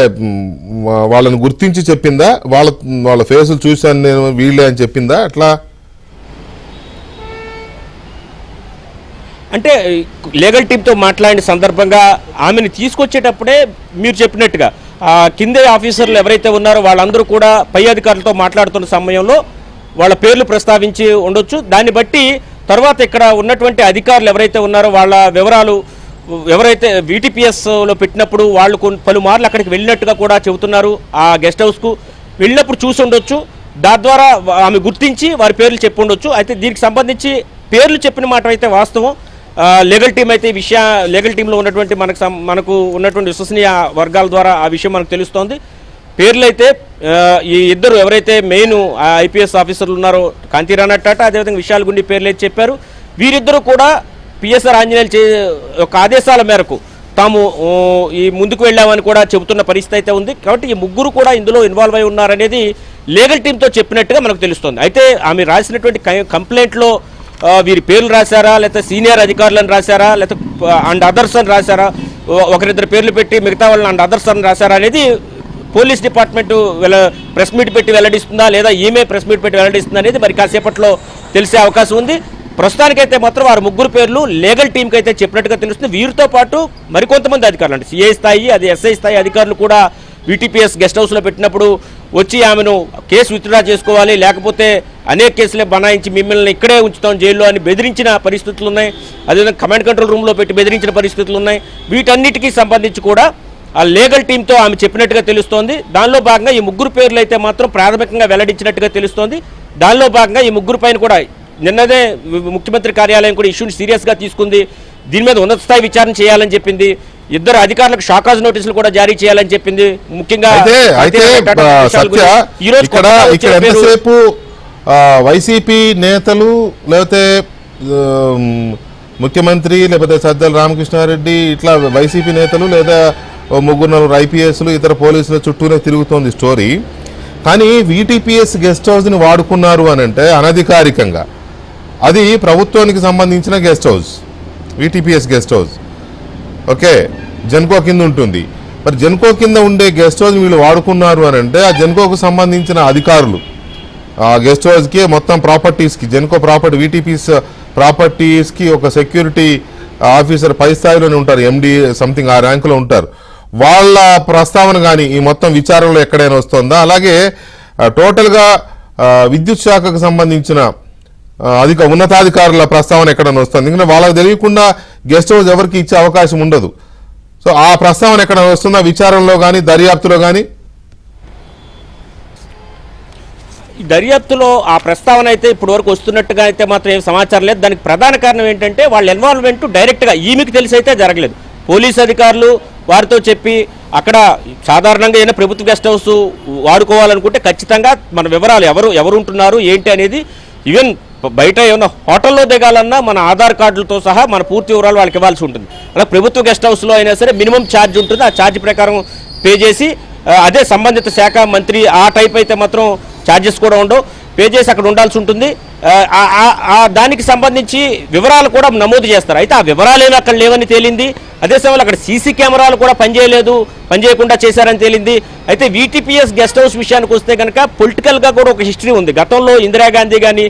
వాళ్ళని గుర్తించి చెప్పిందా, వాళ్ళ ఫేసులు చూశాను నేను వీళ్ళే అని చెప్పిందా అట్లా? అంటే లీగల్ టీంతో మాట్లాడిన సందర్భంగా ఆమెను తీసుకొచ్చేటప్పుడే మీరు చెప్పినట్టుగా కిందే ఆఫీసర్లు ఎవరైతే ఉన్నారో వాళ్ళందరూ కూడా పై అధికారులతో మాట్లాడుతున్న సమయంలో వాళ్ళ పేర్లు ప్రస్తావించి ఉండొచ్చు. దాన్ని బట్టి తర్వాత ఇక్కడ ఉన్నటువంటి అధికారులు ఎవరైతే ఉన్నారో వాళ్ళ వివరాలు ఎవరైతే వీటీపీఎస్లో పెట్టినప్పుడు వాళ్ళు పలుమార్లు అక్కడికి వెళ్ళినట్టుగా కూడా చెబుతున్నారు. ఆ గెస్ట్ హౌస్కు వెళ్ళినప్పుడు చూసి ఉండొచ్చు. దాని ద్వారా ఆమె గుర్తించి వారి పేర్లు చెప్పి ఉండొచ్చు. అయితే దీనికి సంబంధించి పేర్లు చెప్పిన మాట అయితే వాస్తవం. లీగల్ టీం అయితే లీగల్ టీంలో ఉన్నటువంటి మనకు ఉన్నటువంటి విశ్వసనీయ వర్గాల ద్వారా ఆ విషయం మనకు తెలుస్తోంది. పేర్లు అయితే ఈ ఇద్దరు ఎవరైతే మెయిన్ ఐపీఎస్ ఆఫీసర్లు ఉన్నారో కాంతిరాణా టాటా, అదేవిధంగా విశాల్ గుండి పేర్లు అయితే చెప్పారు. వీరిద్దరూ కూడా పిఎస్ఆర్ ఆంజనేయులు యొక్క ఆదేశాల మేరకు తాము ఈ ముందుకు వెళ్ళామని కూడా చెబుతున్న పరిస్థితి అయితే ఉంది. కాబట్టి ఈ ముగ్గురు కూడా ఇందులో ఇన్వాల్వ్ అయి ఉన్నారనేది లీగల్ టీంతో చెప్పినట్టుగా మనకు తెలుస్తోంది. అయితే ఆమె రాసినటువంటి కంప్లైంట్లో వీరి పేర్లు రాశారా, లేకపోతే సీనియర్ అధికారులను రాశారా, లేకపోతే అండ్ అదర్స్ అని రాశారా, ఒకరిద్దరు పేర్లు పెట్టి మిగతా వాళ్ళని అండ్ అదర్స్ అని రాశారా అనేది పోలీస్ డిపార్ట్మెంట్ ప్రెస్ మీట్ పెట్టి వెల్లడిస్తుందా, లేదా ఈమె ప్రెస్ మీట్ పెట్టి వెల్లడిస్తుందా అనేది మరి కాసేపట్లో తెలిసే అవకాశం ఉంది. ప్రస్తుతానికైతే మాత్రం వారు ముగ్గురు పేర్లు లీగల్ టీంకి అయితే చెప్పినట్టుగా తెలుస్తుంది. వీరితో పాటు మరికొంతమంది అధికారులు అంటే సిఐ స్థాయి, అది ఎస్ఐ స్థాయి అధికారులు కూడా వీటీపీఎస్ గెస్ట్ హౌస్లో పెట్టినప్పుడు వచ్చి ఆమెను కేసు విత్డ్రా చేసుకోవాలి, లేకపోతే అనేక కేసులే బనాయించి మిమ్మల్ని ఇక్కడే ఉంచుతాం జైల్లో అని బెదిరించిన పరిస్థితులు ఉన్నాయి. అదేవిధంగా కమాండ్ కంట్రోల్ రూమ్లో పెట్టి బెదిరించిన పరిస్థితులు ఉన్నాయి. వీటన్నిటికీ సంబంధించి కూడా ఆ లీగల్ టీంతో ఆమె చెప్పినట్టుగా తెలుస్తోంది. దానిలో భాగంగా ఈ ముగ్గురు పేర్లు అయితే మాత్రం ప్రాథమికంగా వెల్లడించినట్టుగా తెలుస్తోంది. దానిలో భాగంగా ఈ ముగ్గురు పైన కూడా నిన్నదే ముఖ్యమంత్రి కార్యాలయం కూడా ఇష్యూని సీరియస్గా తీసుకుంది. దీని మీద ఉన్నత స్థాయి విచారణ చేయాలని చెప్పింది. ఇద్దరు అధికారులకు షాకాజ్ నోటీసులు కూడా జారీ చేయాలని చెప్పింది. ముఖ్యంగా ఎంతసేపు వైసీపీ నేతలు లేకపోతే ముఖ్యమంత్రి లేకపోతే సజ్జల రామకృష్ణారెడ్డి ఇట్లా వైసీపీ నేతలు లేదా ముగ్గురు ఐపీఎస్లు ఇతర పోలీసుల చుట్టూనే తిరుగుతోంది స్టోరీ. కానీ వీటీపీఎస్ గెస్ట్ హౌస్ని వాడుకున్నారు అని అంటే అనధికారికంగా అది ప్రభుత్వానికి సంబంధించిన guest house, VTPS guest house. Okay, Genco కింద ఉంటుంది. మరి జెన్కో కింద ఉండే గెస్ట్ హౌస్ వీళ్ళు వాడుకున్నారు అని అంటే ఆ జెన్కోకు సంబంధించిన అధికారులు ఆ గెస్ట్ హౌస్కి మొత్తం ప్రాపర్టీస్కి జెన్కో ప్రాపర్టీ వీటీపీఎస్ ప్రాపర్టీస్కి ఒక సెక్యూరిటీ ఆఫీసర్ పై స్థాయిలోనే ఉంటారు, ఎండి సంథింగ్ ఆ ర్యాంకులో ఉంటారు. వాళ్ళ ప్రస్తావన కానీ ఈ మొత్తం విచారణలో ఎక్కడైనా వస్తుందా? అలాగే టోటల్గా విద్యుత్ శాఖకు సంబంధించిన ఉన్నతాధికారుల ప్రస్తావన ఎక్కడైనా వస్తుంది. ఎందుకంటే వాళ్ళకి తెలియకుండా గెస్ట్ హౌస్ ఎవరికి ఇచ్చే అవకాశం ఉండదు. సో ఆ ప్రస్తావన ఎక్కడ వస్తుందా విచారణలో కానీ దర్యాప్తులో కానీ? ఈ దర్యాప్తులో ఆ ప్రస్తావన అయితే ఇప్పటి వరకు వస్తున్నట్టుగా అయితే మాత్రం ఏం సమాచారం లేదు. దానికి ప్రధాన కారణం ఏంటంటే వాళ్ళ ఇన్వాల్వ్మెంట్ డైరెక్ట్గా ఈమెకి తెలిసి అయితే జరగలేదు. పోలీస్ అధికారులు వారితో చెప్పి అక్కడ సాధారణంగా ఏదైనా ప్రభుత్వ గెస్ట్ హౌస్ వాడుకోవాలనుకుంటే ఖచ్చితంగా మన వివరాలు ఎవరు ఉంటున్నారు ఏంటి అనేది ఈవెన్ బయట ఏమన్నా హోటల్లో దిగాలన్నా మన ఆధార్ కార్డులతో సహా మన పూర్తి వివరాలు వాళ్ళకి ఇవ్వాల్సి ఉంటుంది. అలా ప్రభుత్వ గెస్ట్ హౌస్లో అయినా సరే మినిమం ఛార్జ్ ఉంటుంది. ఆ ఛార్జ్ ప్రకారం పే చేసి అదే సంబంధిత శాఖ మంత్రి ఆ టైప్ అయితే మాత్రం ఛార్జెస్ కూడా ఉండవు, పే చేసి అక్కడ ఉండాల్సి ఉంటుంది. దానికి సంబంధించి వివరాలు కూడా నమోదు చేస్తారు. అయితే ఆ వివరాలేమీ అక్కడ లేవని తేలింది. అదే సమయంలో అక్కడ సీసీ కెమెరాలు కూడా పనిచేయకుండా చేశారని తేలింది. అయితే వీటీపీఎస్ గెస్ట్ హౌస్ విషయానికి వస్తే కనుక పొలిటికల్గా కూడా ఒక హిస్టరీ ఉంది. గతంలో ఇందిరాగాంధీ కానీ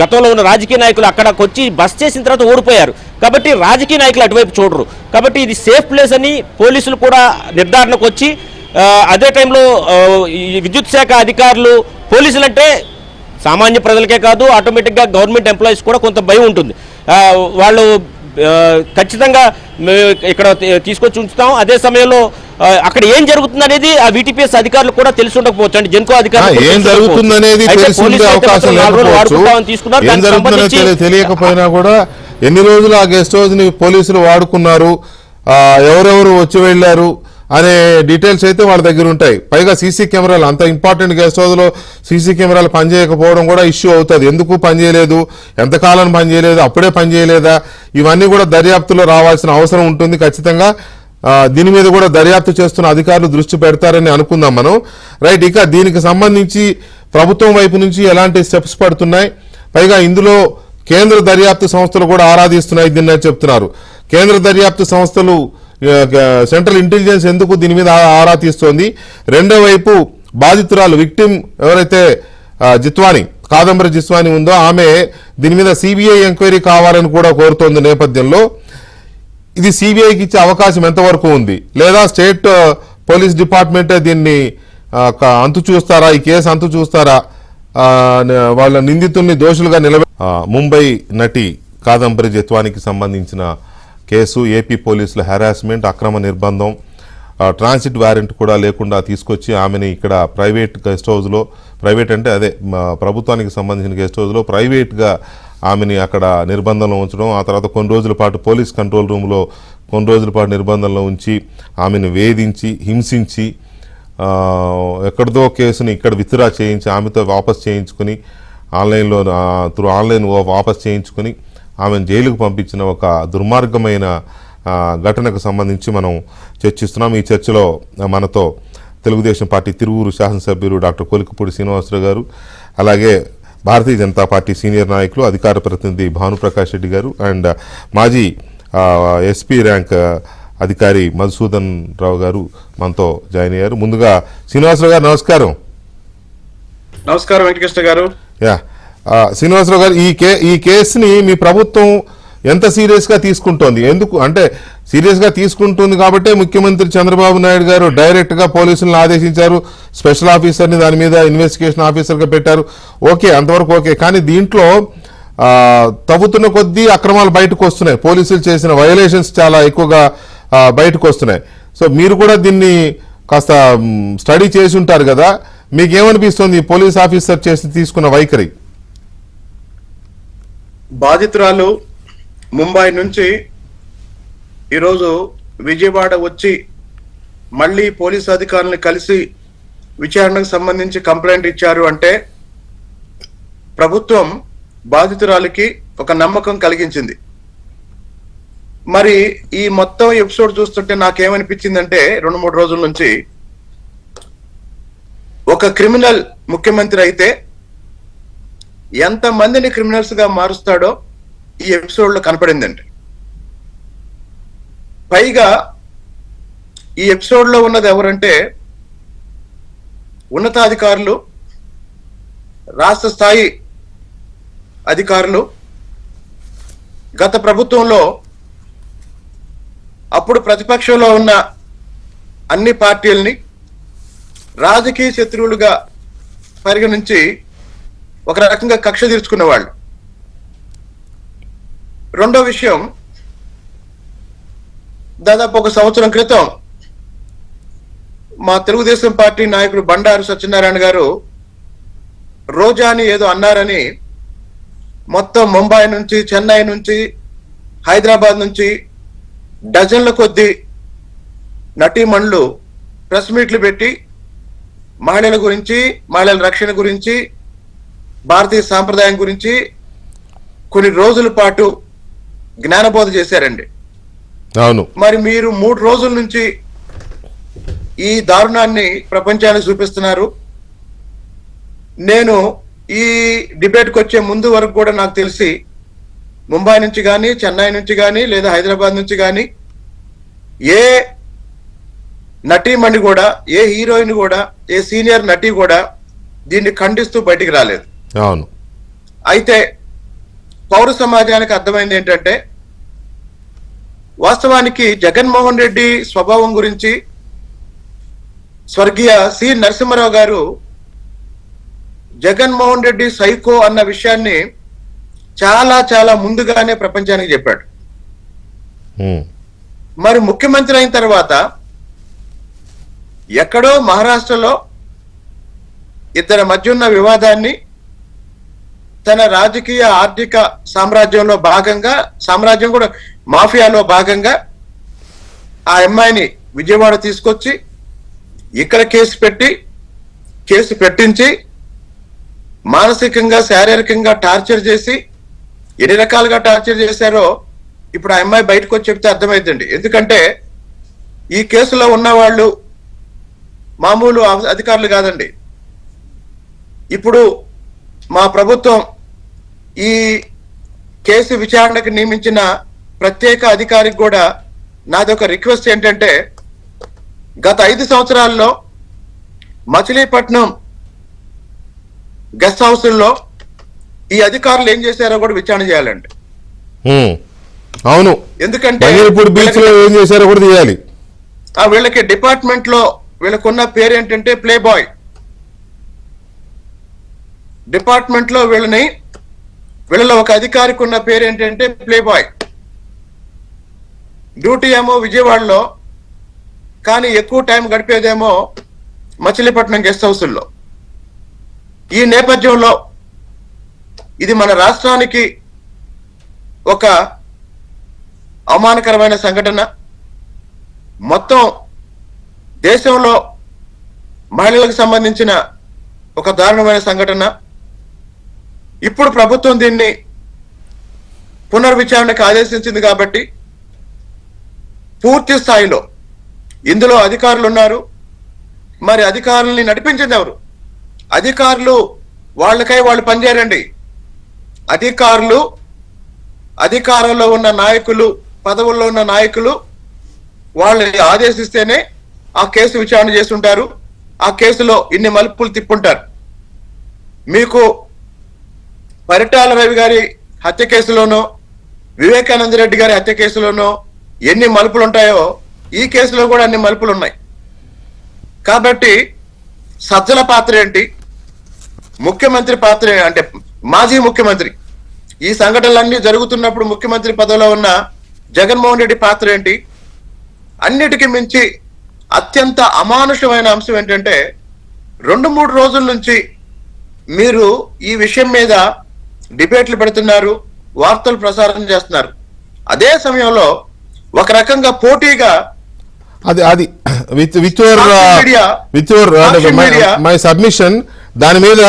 గతంలో ఉన్న రాజకీయ నాయకులు అక్కడికి వచ్చి బస్ చేసిన తర్వాత ఓడిపోయారు. కాబట్టి రాజకీయ నాయకులు అటువైపు చూడరు. కాబట్టి ఇది సేఫ్ ప్లేస్ అని పోలీసులు కూడా నిర్ధారణకు వచ్చి అదే టైంలో ఈ విద్యుత్ శాఖ అధికారులు పోలీసులు అంటే సామాన్య ప్రజలకే కాదు ఆటోమేటిక్గా గవర్నమెంట్ ఎంప్లాయీస్ కూడా కొంత భయం ఉంటుంది. వాళ్ళు ఖచ్చితంగా ఇక్కడ తీసుకొచ్చి ఉంచుతాం. అదే సమయంలో అక్కడ ఏం జరుగుతుంది అనేది ఆ వీటీపీఎస్ అధికారులు కూడా తెలిసి ఉండకపోవచ్చు. అంటే జెన్కో అధికారులు తెలియకపోయినా కూడా ఎన్ని రోజులు ఆ గెస్ట్ హౌస్ ని పోలీసులు వాడుకున్నారు, ఎవరెవరు వచ్చి వెళ్ళారు అనే డీటెయిల్స్ అయితే వాళ్ళ దగ్గర ఉంటాయి. పైగా సీసీ కెమెరాలు, అంత ఇంపార్టెంట్ గెస్ట్ హౌస్లో సీసీ కెమెరాలు పనిచేయకపోవడం కూడా ఇష్యూ అవుతుంది. ఎందుకు పనిచేయలేదు, ఎంతకాలం పనిచేయలేదు, అప్పుడే పనిచేయలేదా, ఇవన్నీ కూడా దర్యాప్తులో రావాల్సిన అవసరం ఉంటుంది ఖచ్చితంగా. దీని మీద కూడా దర్యాప్తు చేస్తున్న అధికారులు దృష్టి పెడతారని అనుకుందాం మనం. రైట్, ఇక దీనికి సంబంధించి ప్రభుత్వం వైపు నుంచి ఎలాంటి స్టెప్స్ పడుతున్నాయి, పైగా ఇందులో కేంద్ర దర్యాప్తు సంస్థలు కూడా ఆరాధిస్తున్నాయి దీన్ని చెప్తున్నారు. కేంద్ర దర్యాప్తు సంస్థలు, సెంట్రల్ ఇంటెలిజెన్స్ ఎందుకు దీని మీద ఆరా తీస్తోంది? రెండో వైపు బాధితురాలు విక్టిమ్ ఎవరైతే జిత్వాని, కాదంబరి జిత్వాని ఉందో, ఆమె దీని మీద సిబిఐ ఎంక్వైరీ కావాలని కూడా కోరుతోంది నేపథ్యంలో ఇది సిబిఐకి ఇచ్చే అవకాశం ఎంతవరకు ఉంది, లేదా స్టేట్ పోలీస్ డిపార్ట్మెంటే దీన్ని అంతు చూస్తారా, ఈ కేసు అంతు చూస్తారా, వాళ్ళ నిందితుల్ని దోషులుగా ముంబై నటి కాదంబరి జిత్వానికి సంబంధించిన కేసు, ఏపీ పోలీసుల హెరాస్మెంట్, అక్రమ నిర్బంధం, ట్రాన్సిట్ వారెంట్ కూడా లేకుండా తీసుకొచ్చి ఆమెని ఇక్కడ ప్రైవేట్ గెస్ట్ హౌస్లో, ప్రైవేట్ అంటే అదే ప్రభుత్వానికి సంబంధించిన గెస్ట్ హౌస్లో ప్రైవేట్గా ఆమెని అక్కడ నిర్బంధంలో ఉంచడం, ఆ తర్వాత కొన్ని రోజుల పాటు పోలీస్ కంట్రోల్ రూమ్లో కొన్ని రోజుల పాటు నిర్బంధంలో ఉంచి ఆమెను వేధించి, హింసించి, ఎక్కడిదో కేసుని ఇక్కడ విత్డ్రా చేయించి ఆమెతో వాపస్ చేయించుకుని ఆన్లైన్లో ఆన్లైన్ వాపస్ చేయించుకుని ఆమెను జైలుకు పంపించిన ఒక దుర్మార్గమైన ఘటనకు సంబంధించి మనం చర్చిస్తున్నాం. ఈ చర్చలో మనతో తెలుగుదేశం పార్టీ తిరువూరు శాసనసభ్యులు డాక్టర్ కొలికపూడి శ్రీనివాసరావు గారు, అలాగే భారతీయ జనతా పార్టీ సీనియర్ నాయకులు అధికార ప్రతినిధి భానుప్రకాష్ రెడ్డి గారు అండ్ మాజీ ఎస్పీ ర్యాంక్ అధికారి మధుసూదన్ రావు గారు మనతో జాయిన్ అయ్యారు. ముందుగా శ్రీనివాసరావు గారు నమస్కారం. నమస్కారం వెంకటకృష్ణ గారు. శ్రీనివాసరావు గారు, ఈ కేసుని మీ ప్రభుత్వం ఎంత సీరియస్గా తీసుకుంటోంది? ఎందుకు అంటే సీరియస్గా తీసుకుంటుంది కాబట్టి ముఖ్యమంత్రి చంద్రబాబు నాయుడు గారు డైరెక్ట్గా పోలీసులను ఆదేశించారు, స్పెషల్ ఆఫీసర్ని దాని మీద ఇన్వెస్టిగేషన్ ఆఫీసర్గా పెట్టారు. ఓకే, అంతవరకు ఓకే. కానీ దీంట్లో తవ్వుతున్న కొద్దీ అక్రమాలు బయటకు వస్తున్నాయి, పోలీసులు చేసిన వయలేషన్స్ చాలా ఎక్కువగా బయటకు వస్తున్నాయి. సో మీరు కూడా దీన్ని కాస్త స్టడీ చేసి ఉంటారు కదా, మీకేమనిపిస్తుంది పోలీస్ ఆఫీసర్ తీసుకున్న వైఖరి? బాధితురాలు ముంబై నుంచి ఈరోజు విజయవాడ వచ్చి మళ్ళీ పోలీసు అధికారులను కలిసి విచారణకు సంబంధించి కంప్లైంట్ ఇచ్చారు అంటే ప్రభుత్వం బాధితురాలికి ఒక నమ్మకం కలిగించింది. మరి ఈ మొత్తం ఎపిసోడ్ చూస్తుంటే నాకేమనిపించిందంటే 2-3 రోజుల నుంచి ఒక క్రిమినల్ ముఖ్యమంత్రి అయితే ఎంత మందిని క్రిమినల్స్ గా మారుస్తాడో ఈ ఎపిసోడ్ లో కనపడిందండి. పైగా ఈ ఎపిసోడ్ లో ఉన్నది ఎవరంటే ఉన్నతాధికారులు, రాష్ట్ర స్థాయి అధికారులు. గత ప్రభుత్వంలో అప్పుడు ప్రతిపక్షంలో ఉన్న అన్ని పార్టీలని రాజకీయ శత్రువులుగా పరిగణించి ఒక రకంగా కక్ష తీర్చుకున్న వాళ్ళు. రెండో విషయం, దాదాపు 1 సంవత్సరం క్రితం మా తెలుగుదేశం పార్టీ నాయకుడు బండారు సత్యనారాయణ గారు రోజాని ఏదో అన్నారని మొత్తం ముంబై నుంచి, చెన్నై నుంచి, హైదరాబాద్ నుంచి డజన్ల కొద్దీ నటీమణులు ప్రెస్ మీట్లు పెట్టి మహిళల గురించి, మహిళల రక్షణ గురించి, భారతీయ సాంప్రదాయం గురించి కొన్ని రోజుల పాటు జ్ఞానబోధ చేశారండి. అవును. మరి మీరు 3 రోజుల నుంచి ఈ దారుణాన్ని ప్రపంచానికి చూపిస్తున్నారు. నేను ఈ డిబేట్కి వచ్చే ముందు వరకు కూడా నాకు తెలిసి ముంబై నుంచి కానీ, చెన్నై నుంచి కానీ, లేదా హైదరాబాద్ నుంచి కానీ ఏ నటీమణి కూడా, ఏ హీరోయిన్ కూడా, ఏ సీనియర్ నటి కూడా దీన్ని ఖండిస్తూ బయటికి రాలేదు. అవును. అయితే పౌర సమాజానికి అర్థమైంది ఏంటంటే వాస్తవానికి జగన్మోహన్ రెడ్డి స్వభావం గురించి స్వర్గీయ సి నరసింహారావు గారు జగన్మోహన్ రెడ్డి సైకో అన్న విషయాన్ని చాలా చాలా ముందుగానే ప్రపంచానికి చెప్పాడు. మరి ముఖ్యమంత్రి అయిన తర్వాత ఎక్కడో మహారాష్ట్రలో ఇద్దరి మధ్య ఉన్న వివాదాన్ని తన రాజకీయ ఆర్థిక సామ్రాజ్యంలో భాగంగా, సామ్రాజ్యం కూడా మాఫియాలో భాగంగా ఆ అమ్మాయిని విజయవాడ తీసుకొచ్చి ఇక్కడ కేసు పెట్టించి మానసికంగా శారీరకంగా టార్చర్ చేసి ఎన్ని రకాలుగా టార్చర్ చేశారో ఇప్పుడు ఆ అమ్మాయి బయటకు వచ్చి చెప్తే అర్థమైందండి. ఎందుకంటే ఈ కేసులో ఉన్న వాళ్ళు మామూలు అధికారులు కాదండి. ఇప్పుడు మా ప్రభుత్వం ఈ కేసు విచారణకు నియమించిన ప్రత్యేక అధికారికి కూడా నాదొక రిక్వెస్ట్ ఏంటంటే, గత 5 సంవత్సరాల్లో మచిలీపట్నం గెస్ట్ హౌస్ల్లో ఈ అధికారులు ఏం చేశారో కూడా విచారణ చేయాలండి. అవును, ఎందుకంటే బీచ్ లో ఏం చేశారో కూడా చేయాలి. వీళ్ళకి డిపార్ట్మెంట్ లో వీళ్ళకున్న పేరు ఏంటంటే ప్లే బాయ్. డిపార్ట్మెంట్ లో వీళ్ళలో ఒక అధికారికి ఉన్న పేరు ఏంటంటే ప్లే బాయ్. డ్యూటీ ఏమో విజయవాడలో, కానీ ఎక్కువ టైం గడిపేదేమో మచిలీపట్నం గెస్ట్ హౌస్ల్లో. ఈ నేపథ్యంలో ఇది మన రాష్ట్రానికి ఒక అవమానకరమైన సంఘటన. మొత్తం దేశంలో మహిళలకు సంబంధించిన ఒక దారుణమైన సంఘటన. ఇప్పుడు ప్రభుత్వం దీన్ని పునర్విచారణకు ఆదేశించింది కాబట్టి పూర్తి స్థాయిలో ఇందులో అధికారులు ఉన్నారు. మరి అధికారుల్ని నడిపించింది ఎవరు? అధికారులు వాళ్ళకై వాళ్ళు పనిచేయరండి. అధికారంలో ఉన్న నాయకులు, పదవుల్లో ఉన్న నాయకులు వాళ్ళు ఆదేశిస్తేనే ఆ కేసు విచారణ చేస్తుంటారు. ఆ కేసులో ఇన్ని మలుపులు తిప్పుంటారు. మీకు పరిటాల రవి గారి హత్య కేసులోనో, వివేకానంద రెడ్డి గారి హత్య కేసులోనో ఎన్ని మలుపులు ఉంటాయో ఈ కేసులో కూడా అన్ని మలుపులు ఉన్నాయి. కాబట్టి సజ్జల పాత్ర ఏంటి, ముఖ్యమంత్రి పాత్ర అంటే మాజీ ముఖ్యమంత్రి, ఈ సంఘటనలన్నీ జరుగుతున్నప్పుడు ముఖ్యమంత్రి పదవిలో ఉన్న జగన్మోహన్ రెడ్డి పాత్ర ఏంటి? అన్నిటికీ మించి అత్యంత అమానుషమైన అంశం ఏంటంటే 2-3 రోజుల నుంచి మీరు ఈ విషయం మీద డిబేట్లు పెడుతున్నారు, వార్తలు ప్రసారం చేస్తున్నారు. అదే సమయంలో ఒక రకంగా పోటీగా అది మై సబ్మిషన్ దాని మీద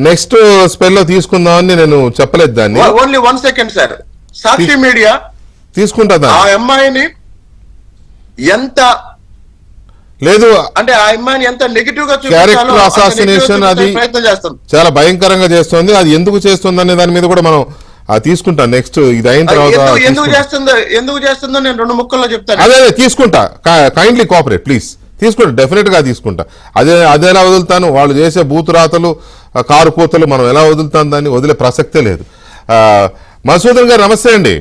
నెక్స్ట్ స్పెల్ లో తీసుకుందామని నేను చెప్పలేదు. దాన్ని ఓన్లీ 1 సెకండ్ సార్. సాక్షి మీడియా తీసుకుంటా ఆ అమ్మాయిని ఎంత లేదు అంటే ఆ అమ్మాయిని ఎంత నెగిటివ్ గా క్యారెక్టర్ అసాసినేషన్ అది ప్రయత్నం చేస్తుంది, చాలా భయంకరంగా చేస్తుంది. అది ఎందుకు చేస్తుంది అనే దాని మీద కూడా మనం తీసుకుంటాం. నెక్స్ట్ ఇది అయిన తర్వాత ఎందుకు చేస్తుందో నేను 2 ముక్కల్లో చెప్తాను. అదే తీసుకుంటా, కైండ్లీ కోఆపరేట్ ప్లీజ్. తీసుకుంటా, డెఫినెట్ గా తీసుకుంటా. అదేలా వదులుతాను? వాళ్ళు చేసే బూతు రాతలు, కారు కూతలు మనం ఎలా వదులుతాం? దాన్ని వదిలే ప్రసక్తే లేదు. మధుసూదన్ గారు నమస్తే అండి.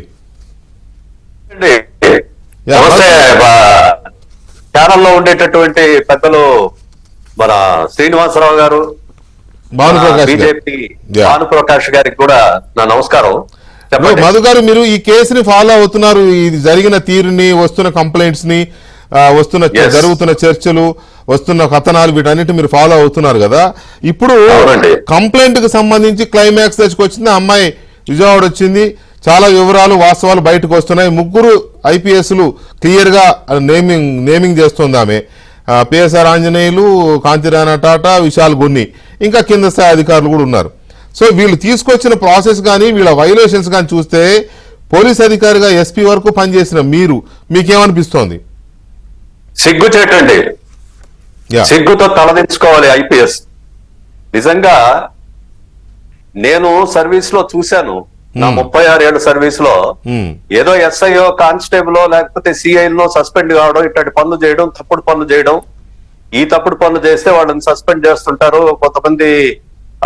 ఛానల్లో ఉండేటటువంటి పెద్దలు మన శ్రీనివాసరావు గారు, బీజేపీ భానుప్రకాష్ గారికి కూడా నా నమస్కారం. మధు గారు, మీరు ఈ కేసుని ఫాలో అవుతున్నారు, ఇది జరిగిన తీరుని, వస్తున్న కంప్లైంట్స్ ని, జరుగుతున్న చర్చలు, వస్తున్న కథనాలు, వీటన్నిటి మీరు ఫాలో అవుతున్నారు కదా. ఇప్పుడు కంప్లైంట్ కి సంబంధించి క్లైమాక్స్ తెచ్చుకొచ్చింది. అమ్మాయి విజయవాడ వచ్చింది, చాలా వివరాలు, వాస్తవాలు బయటకు వస్తున్నాయి. 3 IPSలు క్లియర్ గా నేమింగ్ చేస్తుంది ఆమె. పిఎస్ఆర్ ఆంజనేయులు, కాంతిరాణ టాటా, విశాల్ గున్ని, ఇంకా కింద స్థాయి అధికారులు కూడా ఉన్నారు. సో వీళ్ళు తీసుకొచ్చిన ప్రాసెస్ కానీ, వీళ్ళ వైలేషన్స్ కానీ చూస్తే పోలీస్ అధికారిగా SP వరకు పనిచేసిన మీకేమనిపిస్తోంది? సిగ్గుచేటండి, సిగ్గుతో తలదించుకోవాలి IPS. నిజంగా నేను సర్వీస్ లో చూశాను. నా 36 ఏళ్ల సర్వీస్ లో ఏదో SIO, కానిస్టేబుల్ లేకపోతే CIలో సస్పెండ్ కావడం, ఇట్లాంటి పనులు చేయడం, తప్పుడు పనులు చేయడం. ఈ తప్పుడు పనులు చేస్తే వాళ్ళని సస్పెండ్ చేస్తుంటారు. కొంతమంది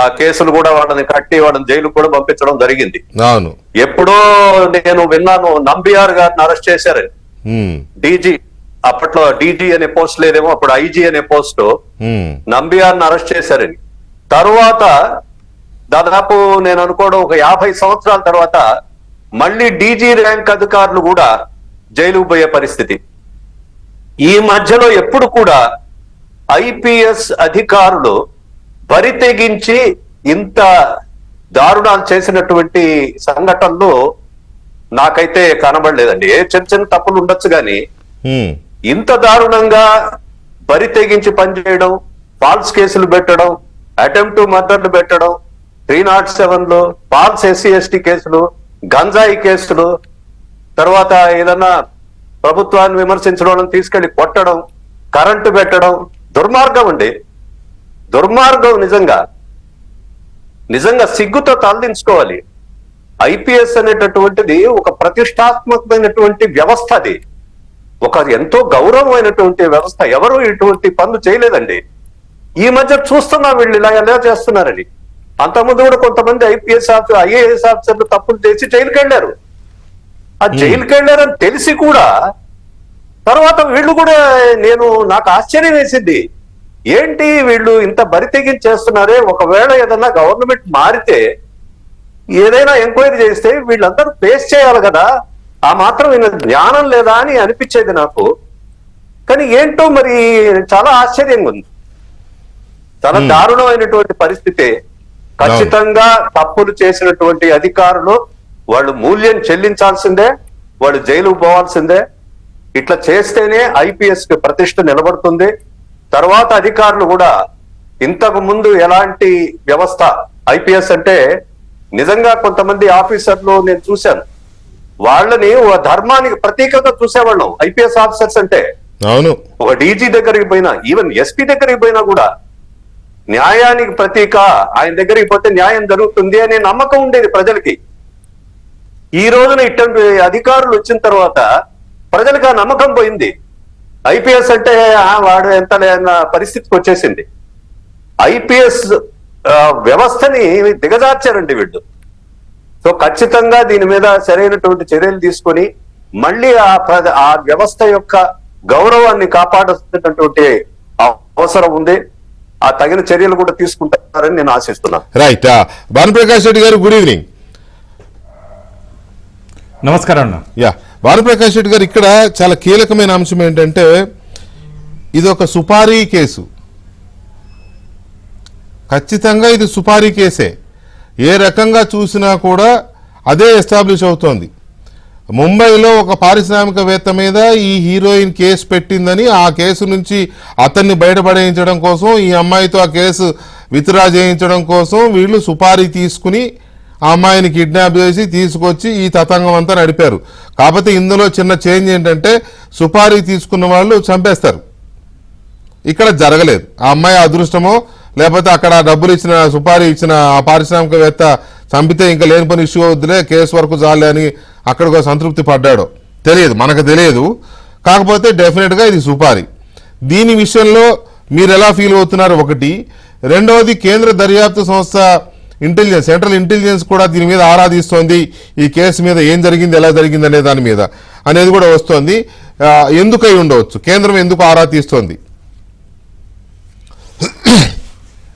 ఆ కేసులు కూడా వాళ్ళని కట్టి వాళ్ళని జైలుకు కూడా పంపించడం జరిగింది. ఎప్పుడో నేను విన్నాను, నంబియార్ గారిని అరెస్ట్ చేశారు. DG, అప్పట్లో DG అనే పోస్ట్ లేదేమో, అప్పుడు IG అనే పోస్ట్. నంబియార్ని అరెస్ట్ చేశారని. తర్వాత దాదాపు నేను అనుకోవడం ఒక 50 సంవత్సరాల తర్వాత మళ్ళీ DG ర్యాంక్ అధికారులు కూడా జైలుకు పోయే పరిస్థితి. ఈ మధ్యలో ఎప్పుడు కూడా IPS అధికారులు బరి తెగించి ఇంత దారుణాలు చేసినటువంటి సంఘటనలు నాకైతే కనబడలేదండి. చిన్న చిన్న తప్పులు ఉండొచ్చు కానీ ఇంత దారుణంగా బరి తెగించి పనిచేయడం, ఫాల్స్ కేసులు పెట్టడం, అటెంప్ట్ టు మర్డర్లు పెట్టడం, 307లో ఫాల్స్ SC/ST కేసులు, గంజాయి కేసులు, తర్వాత ఏదన్నా ప్రభుత్వాన్ని విమర్శించడం తీసుకెళ్లి కొట్టడం, కరెంటు పెట్టడం, దుర్మార్గం అండి. దుర్మార్గం. నిజంగా సిగ్గుతో తలదించుకోవాలి. IPS అనేటటువంటిది ఒక ప్రతిష్టాత్మకమైనటువంటి వ్యవస్థ. అది ఒక ఎంతో గౌరవమైనటువంటి వ్యవస్థ. ఎవరు ఇటువంటి పనులు చేయలేదండి. ఈ మధ్య చూస్తున్నా వీళ్ళు ఇలా ఎలా చేస్తున్నారని. అంతకుముందు కూడా కొంతమంది IAS ఆఫీసర్లు తప్పులు చేసి జైలుకి వెళ్ళారు. ఆ జైలుకి వెళ్ళారని తెలిసి కూడా తర్వాత వీళ్ళు కూడా నాకు ఆశ్చర్యం వేసింది. ఏంటి వీళ్ళు ఇంత బరి తెగించేస్తున్నారే, ఒకవేళ ఏదన్నా గవర్నమెంట్ మారితే ఏదైనా ఎంక్వైరీ చేస్తే వీళ్ళందరూ ఫేస్ చేయాలి కదా, ఆ మాత్రం ఈయన జ్ఞానం లేదా అని అనిపించేది నాకు. కానీ ఏంటో మరి చాలా ఆశ్చర్యంగా ఉంది. చాలా దారుణమైనటువంటి పరిస్థితి. ఖచ్చితంగా తప్పులు చేసినటువంటి అధికారులు వాళ్ళు మూల్యం చెల్లించాల్సిందే, వాళ్ళు జైలుకు పోవాల్సిందే. ఇట్లా చేస్తేనే IPS కి ప్రతిష్ట నిలబడుతుంది. తర్వాత అధికారులు కూడా ఇంతకు ముందు ఎలాంటి వ్యవస్థ IPS అంటే నిజంగా కొంతమంది ఆఫీసర్లు నేను చూశాను, వాళ్ళని ధర్మానికి ప్రతీకగా చూసేవాళ్ళం. IPS ఆఫీసర్స్ అంటే అవును, ఒక DG దగ్గరికి పోయినా, ఈవెన్ SP దగ్గరికి పోయినా కూడా న్యాయానికి ప్రతీక, ఆయన దగ్గరికి పోతే న్యాయం జరుగుతుంది అనే నమ్మకం ఉండేది ప్రజలకి. ఈ రోజున ఇటువంటి అధికారులు వచ్చిన తర్వాత ప్రజలకు ఆ నమ్మకం పోయింది. IPS అంటే వాడు ఎంత లేన్న పరిస్థితికి వచ్చేసింది. IPS వ్యవస్థని దిగజార్చారండి వీళ్ళు. సో ఖచ్చితంగా దీని మీద సరైనటువంటి చర్యలు తీసుకొని మళ్ళీ ఆ వ్యవస్థ యొక్క గౌరవాన్ని కాపాడాల్సినటువంటి అవసరం ఉంది. ఆ తగిన చర్యలు కూడా తీసుకుంటారని నేను ఆశిస్తున్నాను. రైట్. భానుప్రకాష్ రెడ్డి గారు, గుడ్ ఈవినింగ్. నమస్కారం అన్న. భానుప్రకాష్ రెడ్డి గారు, ఇక్కడ చాలా కీలకమైన అంశం ఏంటంటే ఇది ఒక సుపారీ కేసు. ఖచ్చితంగా ఇది సుపారీ కేసే. ఏ రకంగా చూసినా కూడా అదే ఎస్టాబ్లిష్ అవుతోంది. ముంబైలో ఒక పారిశ్రామికవేత్త మీద ఈ హీరోయిన్ కేసు పెట్టిందని, ఆ కేసు నుంచి అతన్ని బయటపడేయించడం కోసం, ఈ అమ్మాయితో ఆ కేసు విత్డ్రా చేయించడం కోసం వీళ్ళు సుపారీ తీసుకుని ఆ అమ్మాయిని కిడ్నాప్ చేసి తీసుకొచ్చి ఈ తతంగం అంతా నడిపారు. కాకపోతే ఇందులో చిన్న చేంజ్ ఏంటంటే సుపారీ తీసుకున్న వాళ్ళు చంపేస్తారు. ఇక్కడ జరగలేదు. ఆ అమ్మాయి అదృష్టమో లేకపోతే అక్కడ డబ్బులు ఇచ్చిన సుపారీ ఇచ్చిన ఆ పారిశ్రామికవేత్త చంపితే ఇంకా లేని పని ఇష్యూ అవుద్దిలే, కేసు వరకు చాలే అని అక్కడికి సంతృప్తి పడ్డాడో తెలియదు, మనకు తెలియదు. కాకపోతే డెఫినెట్గా ఇది సుపారీ. దీని విషయంలో మీరు ఎలా ఫీల్ అవుతున్నారు? ఒకటి. రెండవది, కేంద్ర దర్యాప్తు సంస్థ ఇంటెలిజెన్స్, సెంట్రల్ ఇంటెలిజెన్స్ కూడా దీని మీద ఆరాధిస్తోంది. ఈ కేసు మీద ఏం జరిగింది, ఎలా జరిగింది అనే దాని మీద అనేది కూడా వస్తోంది. ఎందుకై ఉండవచ్చు? కేంద్రం ఎందుకు ఆరా తీస్తోంది?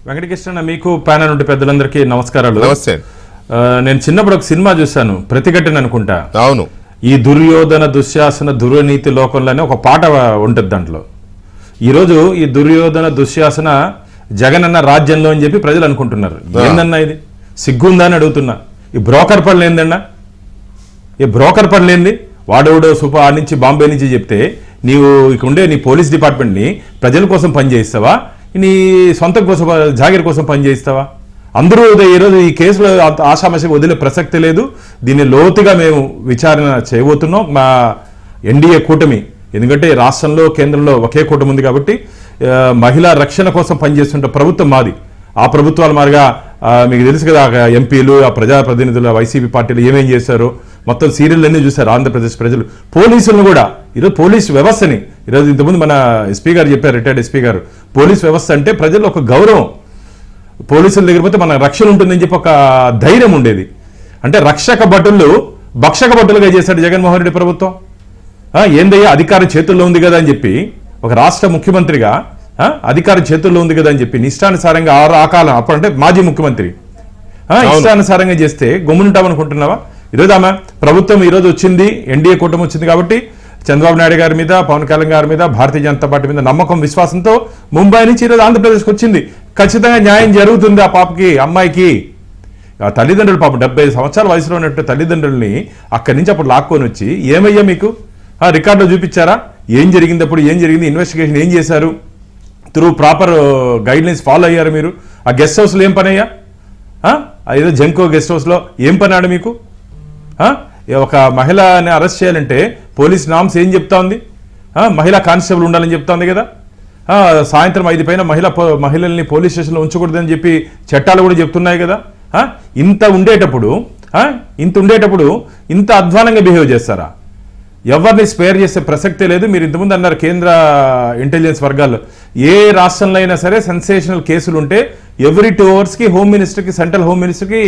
వెంకటకృష్ణ, మీకు ప్యానల్ ఉంటే పెద్దలందరికీ నమస్కారాలు. నమస్తే. నేను చిన్నప్పుడు ఒక సినిమా చూశాను, ప్రతిఘటన అనుకుంటా. అవును. ఈ దుర్యోధన దుశ్శాసన దుర్నీతి లోకంలోనే ఒక పాట ఉంటుంది దాంట్లో. ఈరోజు ఈ దుర్యోధన దుశ్శాసన జగనన్న రాజ్యంలో అని చెప్పి ప్రజలు అనుకుంటున్నారు. ఏందన్నా ఇది? సిగ్గుందా అని అడుగుతున్నా. ఈ బ్రోకర్ పనులు ఏందన్నా? ఈ బ్రోకర్ పనులు ఏంది? వాడెవడో ఆ నుంచి బాంబే నుంచి చెప్తే నీవు ఇక ఉండే నీ పోలీస్ డిపార్ట్మెంట్ని ప్రజల కోసం పనిచేయిస్తావా, నీ సొంతం కోసం జాగిర్ కోసం పనిచేయిస్తావా? అందరూ ఈరోజు ఈ కేసులో ఆషామాషి వదిలే ప్రసక్తి లేదు. దీన్ని లోతుగా మేము విచారణ చేయబోతున్నాం. మా ఎన్డీఏ కూటమి, ఎందుకంటే రాష్ట్రంలో కేంద్రంలో ఒకే కూటమి ఉంది కాబట్టి మహిళా రక్షణ కోసం పనిచేస్తుంటే ప్రభుత్వం మాది. ఆ ప్రభుత్వాల మాదిరిగా మీకు తెలుసు కదా, ఎంపీలు, ఆ ప్రజాప్రతినిధులు, వైసీపీ పార్టీలు ఏమేం చేశారో మొత్తం సీరియల్ అన్నీ చూశారు ఆంధ్రప్రదేశ్ ప్రజలు. పోలీసులను కూడా ఈరోజు పోలీస్ వ్యవస్థని, ఈరోజు ఇంతకుముందు మన ఎస్పీ గారు చెప్పారు, రిటైర్డ్ ఎస్పీ గారు, పోలీస్ వ్యవస్థ అంటే ప్రజలు ఒక గౌరవం. పోలీసుల దగ్గర పోతే మన రక్షణ ఉంటుందని చెప్పి ఒక ధైర్యం ఉండేది. అంటే రక్షక భటులు భక్షక భటులుగా చేశాడు జగన్మోహన్ రెడ్డి ప్రభుత్వం. ఏందయ్యా, అధికారం చేతుల్లో ఉంది కదా అని చెప్పి, ఒక రాష్ట్ర ముఖ్యమంత్రిగా అధికారం చేతుల్లో ఉంది కదా అని చెప్పి ఇష్టానుసారంగా ఆ కాలం అప్పుడంటే మాజీ ముఖ్యమంత్రి ఇష్టానుసారంగా చేస్తే గమ్మునుంటామనుకుంటున్నావా? ఈరోజు ఆమె ప్రభుత్వం ఈరోజు వచ్చింది, ఎన్డీఏ కూటమి వచ్చింది కాబట్టి చంద్రబాబు నాయుడు గారి మీద, పవన్ కళ్యాణ్ గారి మీద, భారతీయ జనతా పార్టీ మీద నమ్మకం, విశ్వాసంతో ముంబై నుంచి ఈరోజు ఆంధ్రప్రదేశ్కి వచ్చింది. ఖచ్చితంగా న్యాయం జరుగుతుంది ఆ పాపకి, అమ్మాయికి. ఆ తల్లిదండ్రులు పాపం 70 సంవత్సరాల వయసులో ఉన్నట్టు తల్లిదండ్రుల్ని అక్కడి నుంచి అప్పుడు లాక్కొని వచ్చి, ఏమయ్యా మీకు రికార్డులో చూపించారా? ఏం జరిగింది, అప్పుడు ఏం జరిగింది, ఇన్వెస్టిగేషన్ ఏం చేశారు, త్రూ ప్రాపర్ గైడ్లైన్స్ ఫాలో అయ్యారు మీరు? ఆ గెస్ట్ హౌస్లో ఏం పని అయ్యా? ఏదో జంకో గెస్ట్ హౌస్లో ఏం పని ఆడ మీకు? ఒక మహిళని అరెస్ట్ చేయాలంటే పోలీస్ నామ్స్ ఏం చెప్తా ఉంది? మహిళా కానిస్టేబుల్ ఉండాలని చెప్తా ఉంది కదా. సాయంత్రం 5 పైన మహిళల్ని పోలీస్ స్టేషన్లో ఉంచకూడదని చెప్పి చట్టాలు కూడా చెప్తున్నాయి కదా. ఇంత ఉండేటప్పుడు ఇంత అధ్వానంగా బిహేవ్ చేస్తారా? ఎవరిని స్పేర్ చేసే ప్రసక్తే లేదు. మీరు ఇంతకుముందు అన్నారు కేంద్ర ఇంటెలిజెన్స్ వర్గాల్లో ఏ రాష్ట్రంలో అయినా సరే సెన్సేషనల్ కేసులు ఉంటే ఎవ్రీ 2 అవర్స్కి హోమ్ మినిస్టర్కి, సెంట్రల్ హోమ్ మినిస్టర్కి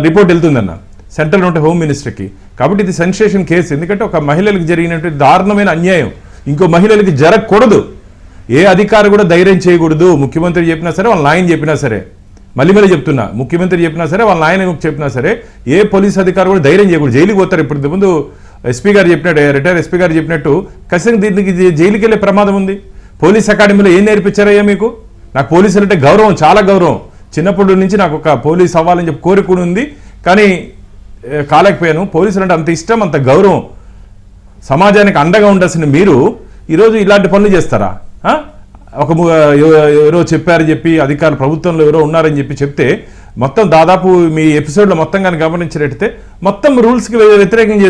రిపోర్ట్ వెళ్తుందన్న, సెంట్రల్ ఉంటే హోమ్ మినిస్టర్కి. కాబట్టి ఇది సెన్సేషన్ కేసు. ఎందుకంటే ఒక మహిళలకు జరిగినటువంటి దారుణమైన అన్యాయం ఇంకో మహిళలకి జరగకూడదు. ఏ అధికారి కూడా ధైర్యం చేయకూడదు. ముఖ్యమంత్రి చెప్పినా సరే, వాళ్ళ నాయన చెప్పినా సరే, మళ్ళీ చెప్తున్నా, ముఖ్యమంత్రి చెప్పినా సరే, వాళ్ళ నాయన చెప్పినా సరే, ఏ పోలీస్ అధికారి కూడా ధైర్యం చేయకూడదు. జైలుకి పోతారు. ఇప్పుడు ముందు ఎస్పీ గారు చెప్పినట్టు, రిటైర్ ఎస్పీ గారు చెప్పినట్టు ఖచ్చితంగా దీనికి జైలుకి వెళ్ళే ప్రమాదం ఉంది. పోలీస్ అకాడమీలో ఏం నేర్పించారయ్యా మీకు? నాకు పోలీసులు అంటే గౌరవం, చాలా గౌరవం. చిన్నప్పటి నుంచి నాకు ఒక పోలీస్ అవ్వాలని చెప్పి కోరిక ఉంది, కానీ కాలేకపోయాను. పోలీసులు అంటే అంత ఇష్టం, అంత గౌరవం. సమాజానికి అండగా ఉండాల్సిన మీరు ఈరోజు ఇలాంటి పనులు చేస్తారా? ఎవరో చెప్పారని చెప్పి అధికారులు ప్రభుత్వంలో ఎవరో ఉన్నారని చెప్పి చెప్తే మొత్తం దాదాపు మీ ఎపిసోడ్లో మొత్తం కానీ గమనించినట్టయితే మొత్తం రూల్స్కి వ్యతిరేకంగా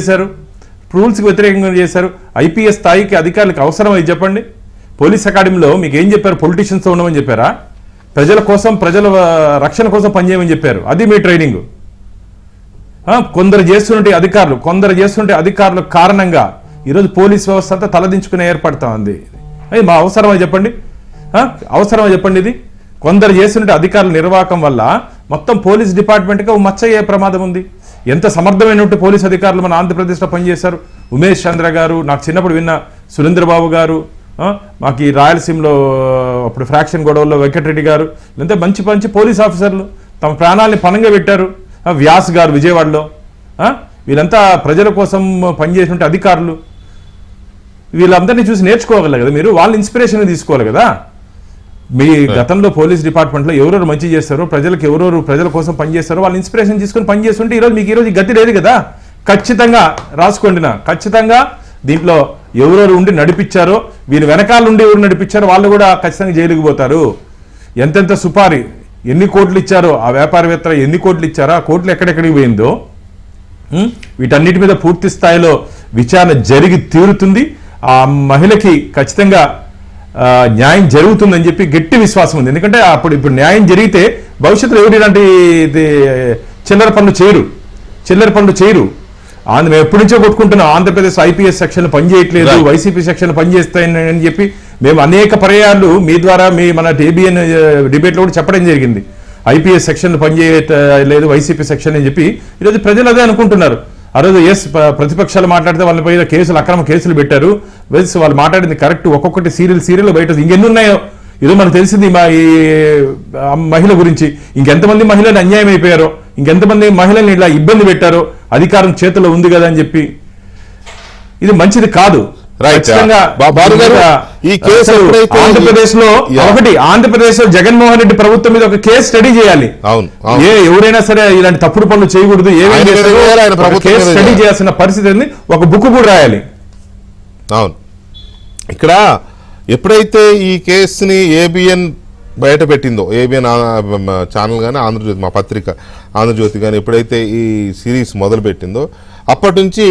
చేశారు. ఐపీఎస్ స్థాయికి అధికారులకు అవసరం అది చెప్పండి. పోలీస్ అకాడమీలో మీకు ఏం చెప్పారు? పొలిటీషియన్స్తో ఉండమని చెప్పారా? ప్రజల కోసం, ప్రజల రక్షణ కోసం పనిచేయమని చెప్పారు. అది మీ ట్రైనింగ్. కొందరు చేస్తున్నట్టు అధికారులు కారణంగా ఈరోజు పోలీస్ వ్యవస్థ అంతా తలదించుకునే ఏర్పడతా ఉంది. అది మా అవసరమా చెప్పండి? ఇది కొందరు చేస్తున్నట్టు అధికారుల నిర్వాహకం వల్ల మొత్తం పోలీస్ డిపార్ట్మెంట్గా మచ్చయ్యే ప్రమాదం ఉంది. ఎంత సమర్థమైనటువంటి పోలీస్ అధికారులు మన ఆంధ్రప్రదేశ్లో పనిచేశారు. ఉమేష్ చంద్ర గారు, నాకు చిన్నప్పుడు విన్న సురేంద్రబాబు గారు, మాకు ఈ రాయలసీమలో అప్పుడు ఫ్రాక్షన్ గొడవల్లో వెంకటరెడ్డి గారు, ఇంత మంచి పోలీస్ ఆఫీసర్లు తమ ప్రాణాలని పణంగా పెట్టారు. వ్యాస్ గారు విజయవాడలో, వీళ్ళంతా ప్రజల కోసం పనిచేసినటువంటి అధికారులు. వీళ్ళందరినీ చూసి నేర్చుకోగలరు కదా మీరు, వాళ్ళ ఇన్స్పిరేషన్ తీసుకోవాలి కదా. మీ గతంలో పోలీస్ డిపార్ట్మెంట్లో ఎవరెవరు మంచి చేస్తారో, ప్రజల కోసం పనిచేస్తారో వాళ్ళ ఇన్స్పిరేషన్ తీసుకొని పనిచేస్తుంటే ఈరోజు ఈ గతి లేదు కదా. ఖచ్చితంగా రాసుకోండి, ఖచ్చితంగా దీంట్లో ఎవరెవరు ఉండి నడిపించారో, వీళ్ళు వెనకాల ఉండి ఎవరు నడిపించారో వాళ్ళు కూడా ఖచ్చితంగా జైలుకి పోతారు. ఎంతెంత సుపారీ, ఎన్ని కోట్లు ఇచ్చారో, ఆ వ్యాపారవేత్త ఎన్ని కోట్లు ఇచ్చారో, ఆ కోట్లు ఎక్కడెక్కడికి పోయిందో, వీటన్నిటి మీద పూర్తి స్థాయిలో విచారణ జరిగి తీరుతుంది. ఆ మహిళకి ఖచ్చితంగా న్యాయం జరుగుతుందని చెప్పి గట్టి విశ్వాసం ఉంది. ఎందుకంటే ఇప్పుడు న్యాయం జరిగితే భవిష్యత్తులో ఎవరు ఇలాంటి చిల్లర పనులు చేయరు. మేము ఎప్పటి నుంచో కొట్టుకుంటున్నాం, ఆంధ్రప్రదేశ్ ఐపీఎస్ సెక్షన్ పనిచేయట్లేదు, వైసీపీ సెక్షన్ పనిచేస్తాయని చెప్పి మేము అనేక పర్యాయాలు మీ ద్వారా మన ఏబిఎన్ డిబేట్లో కూడా చెప్పడం జరిగింది. ఐపీఎస్ సెక్షన్ పనిచేయట్లేదు, వైసీపీ సెక్షన్ అని చెప్పి ఈరోజు ప్రజలు అదే అనుకుంటున్నారు. ఆ రోజు ప్రతిపక్షాలు మాట్లాడితే వాళ్ళ పైన అక్రమ కేసులు పెట్టారు. వాళ్ళు మాట్లాడింది కరెక్ట్. ఒక్కొక్కటి సీరియల్ బయట ఇంకెన్ని ఉన్నాయో ఈరోజు మనకు తెలిసింది. ఈ మహిళ గురించి ఇంకెంతమంది మహిళలు అన్యాయం అయిపోయారో, ఇంకెంతమంది మహిళల్ని ఇలా ఇబ్బంది పెట్టారో, అధికారం చేతిలో ఉంది కదా అని చెప్పి. ఇది మంచిది కాదు. ఆంధ్రప్రదేశ్ లో జగన్మోహన్ రెడ్డి ప్రభుత్వం మీద ఒక కేసు స్టడీ చేయాలి. ఎవరైనా సరే ఇలాంటి తప్పుడు పనులు చేయకూడదు, కేసు స్టడీ చేయాల్సిన పరిస్థితి, ఒక బుక్ కూడా రాయాలి. అవును, ఇక్కడ ఎప్పుడైతే ఈ కేసుని ఏబిఎన్ బయట పెట్టిందో, ఏబిఎన్ ఛానల్ కానీ ఆంధ్రజ్యోతి, మా పత్రిక ఆంధ్రజ్యోతి కానీ ఎప్పుడైతే ఈ సిరీస్ మొదలు పెట్టిందో అప్పటి నుంచి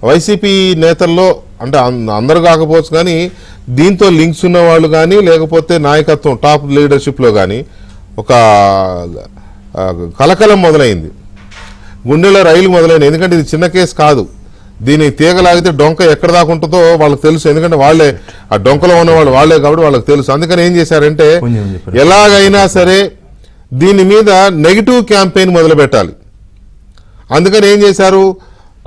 వైసీపీ నేతల్లో, అంటే అందరు కాకపోవచ్చు కానీ దీంతో లింక్స్ ఉన్న వాళ్ళు కానీ, లేకపోతే నాయకత్వం టాప్ లీడర్షిప్లో కానీ ఒక కలకలం మొదలైంది, గుండెలో రైలు మొదలైంది. ఎందుకంటే ఇది చిన్న కేసు కాదు. దీన్ని తీగలాగితే డొంక ఎక్కడ దాకా ఉంటుందో వాళ్ళకి తెలుసు. ఎందుకంటే వాళ్ళే ఆ డొంకలో ఉన్నవాళ్ళు వాళ్ళే కాబట్టి వాళ్ళకి తెలుసు. అందుకని ఏం చేశారంటే ఎలాగైనా సరే దీని మీద నెగిటివ్ క్యాంపెయిన్ మొదలు పెట్టాలి. అందుకని ఏం చేశారు,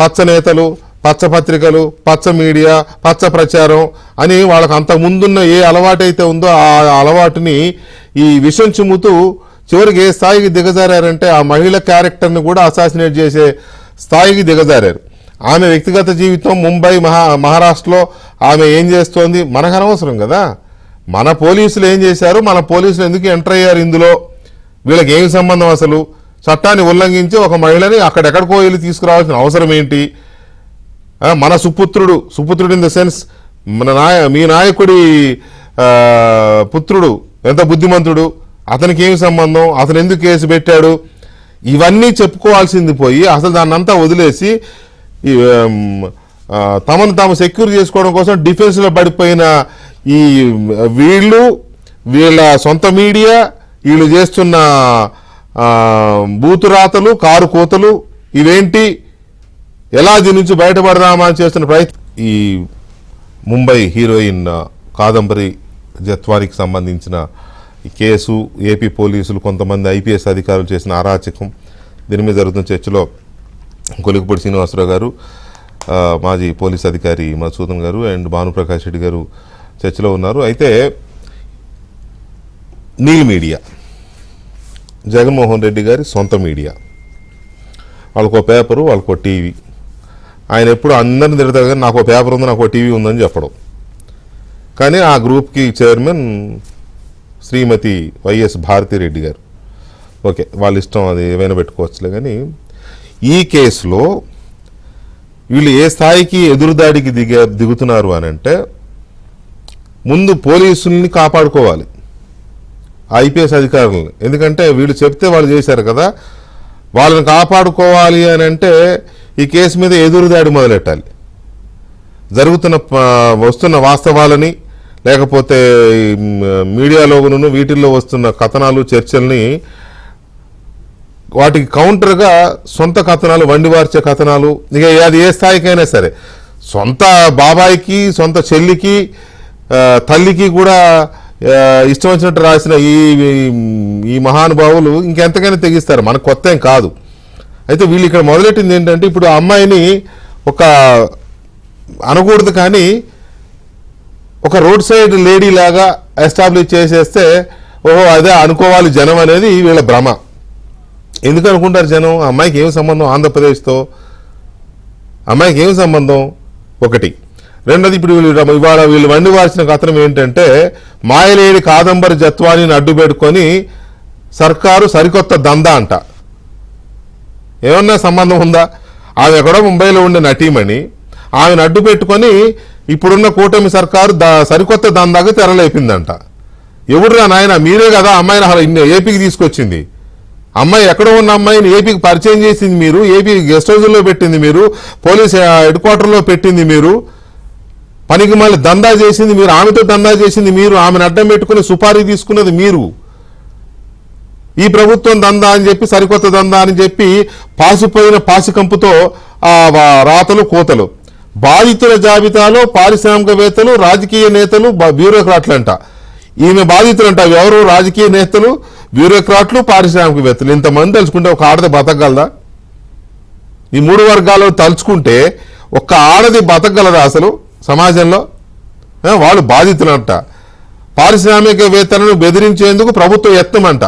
పచ్చ నేతలు, పచ్చ పత్రికలు, పచ్చ మీడియా, పచ్చ ప్రచారం అని వాళ్ళకు అంత ముందున్న ఏ అలవాటైతే ఉందో ఆ అలవాటుని ఈ విషం చిమ్ముతూ చివరికి ఏ స్థాయికి దిగజారంటే ఆ మహిళ క్యారెక్టర్ని కూడా అసాసినేట్ చేసే స్థాయికి దిగజారారు. ఆమె వ్యక్తిగత జీవితం ముంబై, మహారాష్ట్రలో ఆమె ఏం చేస్తోంది మనకు అనవసరం కదా. మన పోలీసులు ఏం చేశారు, మన పోలీసులు ఎందుకు ఎంటర్ అయ్యారు ఇందులో, వీళ్ళకి ఏమి సంబంధం, అసలు చట్టాన్ని ఉల్లంఘించి ఒక మహిళని అక్కడెక్కడికో వెళ్ళి తీసుకురావాల్సిన అవసరం ఏంటి. మన సుపుత్రుడు ఇన్ ద సెన్స్ మీ నాయకుడి పుత్రుడు ఎంత బుద్ధిమంతుడు, అతనికి ఏమి సంబంధం, అతను ఎందుకు కేసు పెట్టాడు, ఇవన్నీ చెప్పుకోవాల్సింది పోయి అసలు దాన్నంతా వదిలేసి తమను తాము సెక్యూర్ చేసుకోవడం కోసం డిఫెన్స్లో పడిపోయిన ఈ వీళ్ళ సొంత మీడియా, వీళ్ళు చేస్తున్న బూతురాతలు, కారు కోతలు, ఇవేంటి, ఎలా దీని నుంచి బయటపడదామా అని చేస్తున్న ప్రయత్నం. ఈ ముంబై హీరోయిన్ కాదంబరి జత్వానికి సంబంధించిన ఈ కేసు, ఏపీ పోలీసులు కొంతమంది ఐపీఎస్ అధికారులు చేసిన అరాచకం, దీని మీద జరుగుతున్న చర్చలో కొలికపూడి శ్రీనివాసరావు గారు, మాజీ పోలీస్ అధికారి మధుసూదన్ గారు అండ్ భానుప్రకాష్ రెడ్డి గారు చర్చలో ఉన్నారు. అయితే నీల్ మీడియా, జగన్మోహన్ రెడ్డి గారి సొంత మీడియా, వాళ్ళకో పేపరు, వాళ్ళకో టీవీ. ఆయన ఎప్పుడు అందరిని తిడతారు కానీ నాకు పేపర్ ఉంది, నాకు టీవీ ఉందని చెప్పడం. కానీ ఆ గ్రూప్కి చైర్మన్ శ్రీమతి వైఎస్ భారతిరెడ్డి గారు. ఓకే, వాళ్ళ ఇష్టం, అది ఏమైనా పెట్టుకోవచ్చులే. కానీ ఈ కేసులో వీళ్ళు ఏ స్థాయికి ఎదురుదాడికి దిగుతున్నారు అని అంటే, ముందు పోలీసుల్ని కాపాడుకోవాలి, ఐపీఎస్ అధికారులను. ఎందుకంటే వీళ్ళు చెప్తే వాళ్ళు చేశారు కదా, వాళ్ళని కాపాడుకోవాలి అని అంటే ఈ కేసు మీద ఎదురుదాడి మొదలెట్టాలి. వస్తున్న వాస్తవాలని, లేకపోతే మీడియాలోను వీటిల్లో వస్తున్న కథనాలు, చర్చల్ని, వాటికి కౌంటర్గా సొంత కథనాలు, వండివార్చే కథనాలు, ఇక అది ఏ స్థాయికైనా సరే, సొంత బాబాయికి, సొంత చెల్లికి, తల్లికి కూడా ఇష్టం వచ్చినట్టు రాసిన ఈ మహానుభావులు ఇంకెంతకైనా తెగిస్తారు, మనకు కొత్త ఏం కాదు. అయితే వీళ్ళు ఇక్కడ మొదలెట్టింది ఏంటంటే, ఇప్పుడు ఆ అమ్మాయిని ఒక అనకూడదు కానీ ఒక రోడ్ సైడ్ లేడీ లాగా ఎస్టాబ్లిష్ చేసేస్తే ఓహో అదే అనుకోవాలి జనం అనేది వీళ్ళ భ్రమ. ఎందుకు అనుకుంటారు జనం? అమ్మాయికి ఏం సంబంధం ఆంధ్రప్రదేశ్తో? అమ్మాయికి ఏం సంబంధం? ఒకటి. రెండోది, ఇప్పుడు ఇవాళ వీళ్ళు వండి వాల్సిన కథనం ఏంటంటే, మాయలేడి కాదంబరి జత్వానిని అడ్డు పెట్టుకొని సర్కారు సరికొత్త దందా అంట. ఏమన్నా సంబంధం ఉందా? ఆమె ఎక్కడో ముంబైలో ఉండే నటీమణి, ఆమెను అడ్డు పెట్టుకొని ఇప్పుడున్న కూటమి సర్కారు సరికొత్త దందాకు తెరలేపిందంట. ఎవడురా నాయన, మీరే కదా అమ్మాయిని ఏపీకి తీసుకొచ్చింది. అమ్మాయి ఎక్కడో ఉన్న అమ్మాయిని ఏపీకి పరిచయం చేసింది మీరు, ఏపీ గెస్ట్ హౌస్లో పెట్టింది మీరు, పోలీస్ హెడ్ క్వార్టర్లో పెట్టింది మీరు, పనికి మళ్ళీ దందా చేసింది మీరు, ఆమెతో దందా చేసింది మీరు, ఆమెను అడ్డం పెట్టుకుని సుపారీ తీసుకున్నది మీరు. ఈ ప్రభుత్వం దందా అని చెప్పి, సరికొత్త దందా అని చెప్పి పాసిపోయిన పాసికంపుతో రాతలు కోతలు. బాధితుల జాబితాలో పారిశ్రామికవేత్తలు, రాజకీయ నేతలు, బ్యూరోక్రాట్లంట. ఈమె బాధితులంట. ఎవరు? రాజకీయ నేతలు, బ్యూరోక్రాట్లు, పారిశ్రామికవేత్తలు. ఇంతమంది తలుచుకుంటే ఒక ఆడది బతకగలదా? ఈ మూడు వర్గాలు తలుచుకుంటే ఒక్క ఆడది బతకగలదా అసలు సమాజంలో? వాళ్ళు బాధితులంట. పారిశ్రామికవేత్తలను బెదిరించేందుకు ప్రభుత్వం యత్నమంట.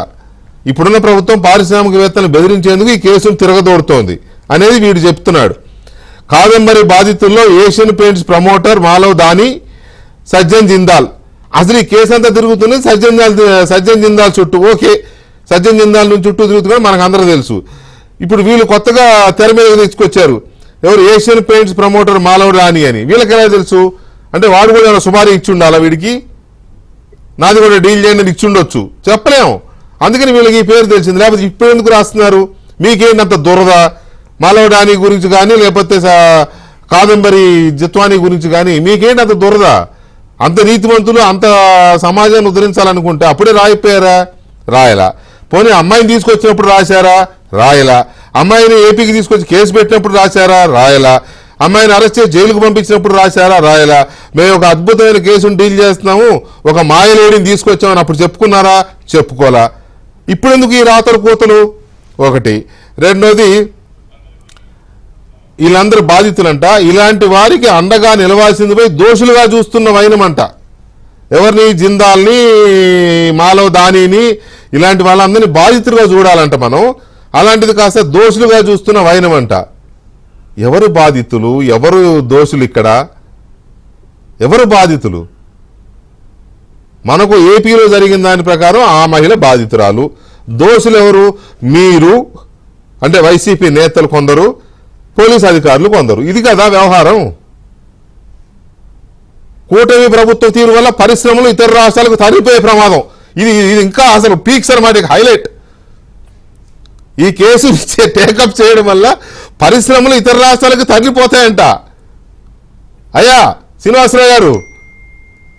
ఇప్పుడున్న ప్రభుత్వం పారిశ్రామికవేత్తలను బెదిరించేందుకు ఈ కేసును తిరగదోడుతోంది అనేది వీడు చెప్తున్నాడు. Kadambari బాధితుల్లో Asian paints promoter Malav దాని, సజ్జన్ జిందాల్. అసలు ఈ కేసు అంతా తిరుగుతున్నది సజ్జన్ జిందాల్ చుట్టూ. ఓకే, సజ్జన్ జిందాల్ నుంచి చుట్టూ తిరుగుతున్నా మనకు అందరూ తెలుసు. ఇప్పుడు వీళ్ళు కొత్తగా తెర మీద తీసుకొచ్చారు, ఎవరు? ఏషియన్ పెయింట్స్ ప్రమోటర్ మాలవ్ రాణి అని. వీళ్ళకి ఎలా తెలుసు? అంటే వాడు కూడా సుమారు ఇచ్చి ఉండాలా వీడికి? నాది కూడా డీల్ చేయండి ఇచ్చి ఉండొచ్చు, చెప్పలేము. అందుకని వీళ్ళకి ఈ పేరు తెలిసింది. లేకపోతే ఇప్పుడు ఎందుకు రాస్తున్నారు? మీకేంటంత దురద? మాలవ్ రాణి గురించి కానీ, లేకపోతే కాదంబరి జత్వాని గురించి కానీ మీకేంటి అంత దురద? అంత నీతివంతులు, అంత సమాజాన్ని ఉద్ధరించాలనుకుంటే అప్పుడే రాయిపోయారా? రాయలా. పోనీ అమ్మాయిని తీసుకొచ్చినప్పుడు రాశారా? రాయలా. అమ్మాయిని ఏపీకి తీసుకొచ్చి కేసు పెట్టినప్పుడు రాశారా? రాయలా. అమ్మాయిని అరెస్ట్ చేసి జైలుకు పంపించినప్పుడు రాశారా? రాయలా. మేము ఒక అద్భుతమైన కేసును డీల్ చేస్తున్నాము, ఒక మాయలేడిని తీసుకొచ్చామని అప్పుడు చెప్పుకున్నారా? చెప్పుకోలా. ఇప్పుడు ఎందుకు ఈ రాతలు కూతలు? ఒకటి. రెండోది, వీళ్ళందరూ బాధితులంట. ఇలాంటి వారికి అండగా నిలవాల్సింది పోయి దోషులుగా చూస్తున్న వైనమంట. ఎవరిని? జిందాల్ని, మాలవ్ దానిని, ఇలాంటి వాళ్ళందరినీ బాధితులుగా చూడాలంట మనం. అలాంటిది కాస్త దోషులుగా చూస్తున్న వైనమంట. ఎవరు బాధితులు, ఎవరు దోషులు? ఇక్కడ ఎవరు బాధితులు? మనకు ఏపీలో జరిగిన దాని ప్రకారం ఆ మహిళ బాధితురాలు. దోషులు ఎవరు? మీరు, అంటే వైసీపీ నేతలు కొందరు, పోలీస్ అధికారులు కొందరు. ఇది కదా వ్యవహారం. కూటమి ప్రభుత్వ తీరు వల్ల పరిశ్రమలు ఇతర రాష్ట్రాలకు తరిగిపోయే ప్రమాదం. ఇది ఇంకా అసలు పీక్స్ అన్నమాట, హైలైట్. ఈ కేసు టేకప్ చేయడం వల్ల పరిశ్రమలు ఇతర రాష్ట్రాలకు తరలిపోతాయంట. అయ్యా శ్రీనివాసరావు గారు,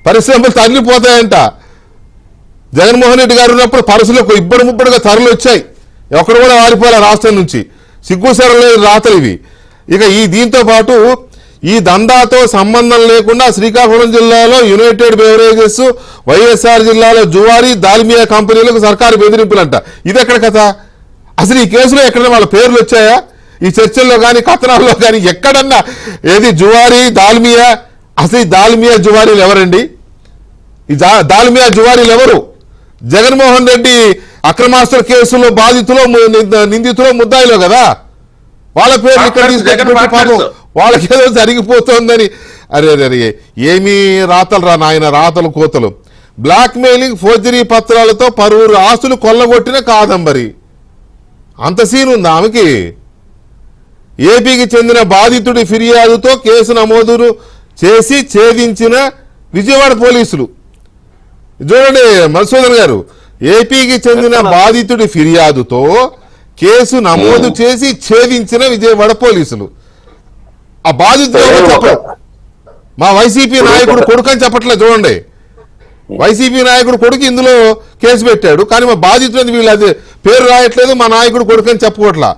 పరిశ్రమలు తరలిపోతాయంట. జగన్మోహన్ రెడ్డి గారు ఉన్నప్పుడు పరిస్థితులకు ఇబ్బడి ముబ్బడిగా తరలి వచ్చాయి, ఎక్కడ కూడా వారిపోలే రాష్ట్రం నుంచి. సిగ్గుసరలే రాతలు ఇవి. ఇక దీంతో పాటు ఈ దందాతో సంబంధం లేకుండా శ్రీకాకుళం జిల్లాలో యునైటెడ్ బెవరేజెస్, వైఎస్ఆర్ జిల్లాలో జువారీ, దాల్మియా కంపెనీలకు సర్కారు బెదిరింపులంట. ఇది ఎక్కడ కథ? అసలు ఈ కేసులో ఎక్కడైనా వాళ్ళ పేర్లు వచ్చాయా? ఈ చర్చల్లో కానీ కథనాల్లో కానీ ఎక్కడన్నా ఏది జువారీ, దాల్మియా? అసలు ఈ దాల్మియా జువారీలు ఎవరండి? ఈ దాల్మియా జువారీలు ఎవరు? జగన్మోహన్ రెడ్డి అక్రమాస్తుల కేసులో బాధితులు, నిందితులు, ముద్దాయిలో కదా. వాళ్ళ పేర్లు ఇక్కడ తీసుకెళ్ళి పాపం వాళ్ళకేదో జరిగిపోతుందని. అరే ఏమీ రాతలు రా నాయన, రాతలు కోతలు. బ్లాక్ మెయిలింగ్, ఫోర్జరీ పత్రాలతో పరువురు ఆస్తులు కొల్లగొట్టిన కాదంబరి. అంత సీన్ ఉంది ఆమెకి. ఏపీకి చెందిన బాధితుడి ఫిర్యాదుతో కేసు నమోదు చేసి ఛేదించిన విజయవాడ పోలీసులు. చూడండి మధుసూదన్ గారు, ఏపీకి చెందిన బాధితుడి ఫిర్యాదుతో కేసు నమోదు చేసి ఛేదించిన విజయవాడ పోలీసులు. ఆ బాధితుడు చెప్పరు, మా వైసీపీ నాయకుడు కొడుకు అని చెప్పట్లే. చూడండి, వైసీపీ నాయకుడు కొడుకు ఇందులో కేసు పెట్టాడు, కానీ మా బాధితుడు వీళ్ళు అది పేరు రాయట్లేదు, మా నాయకుడు కొడుకు అని చెప్పుకోవట్లా.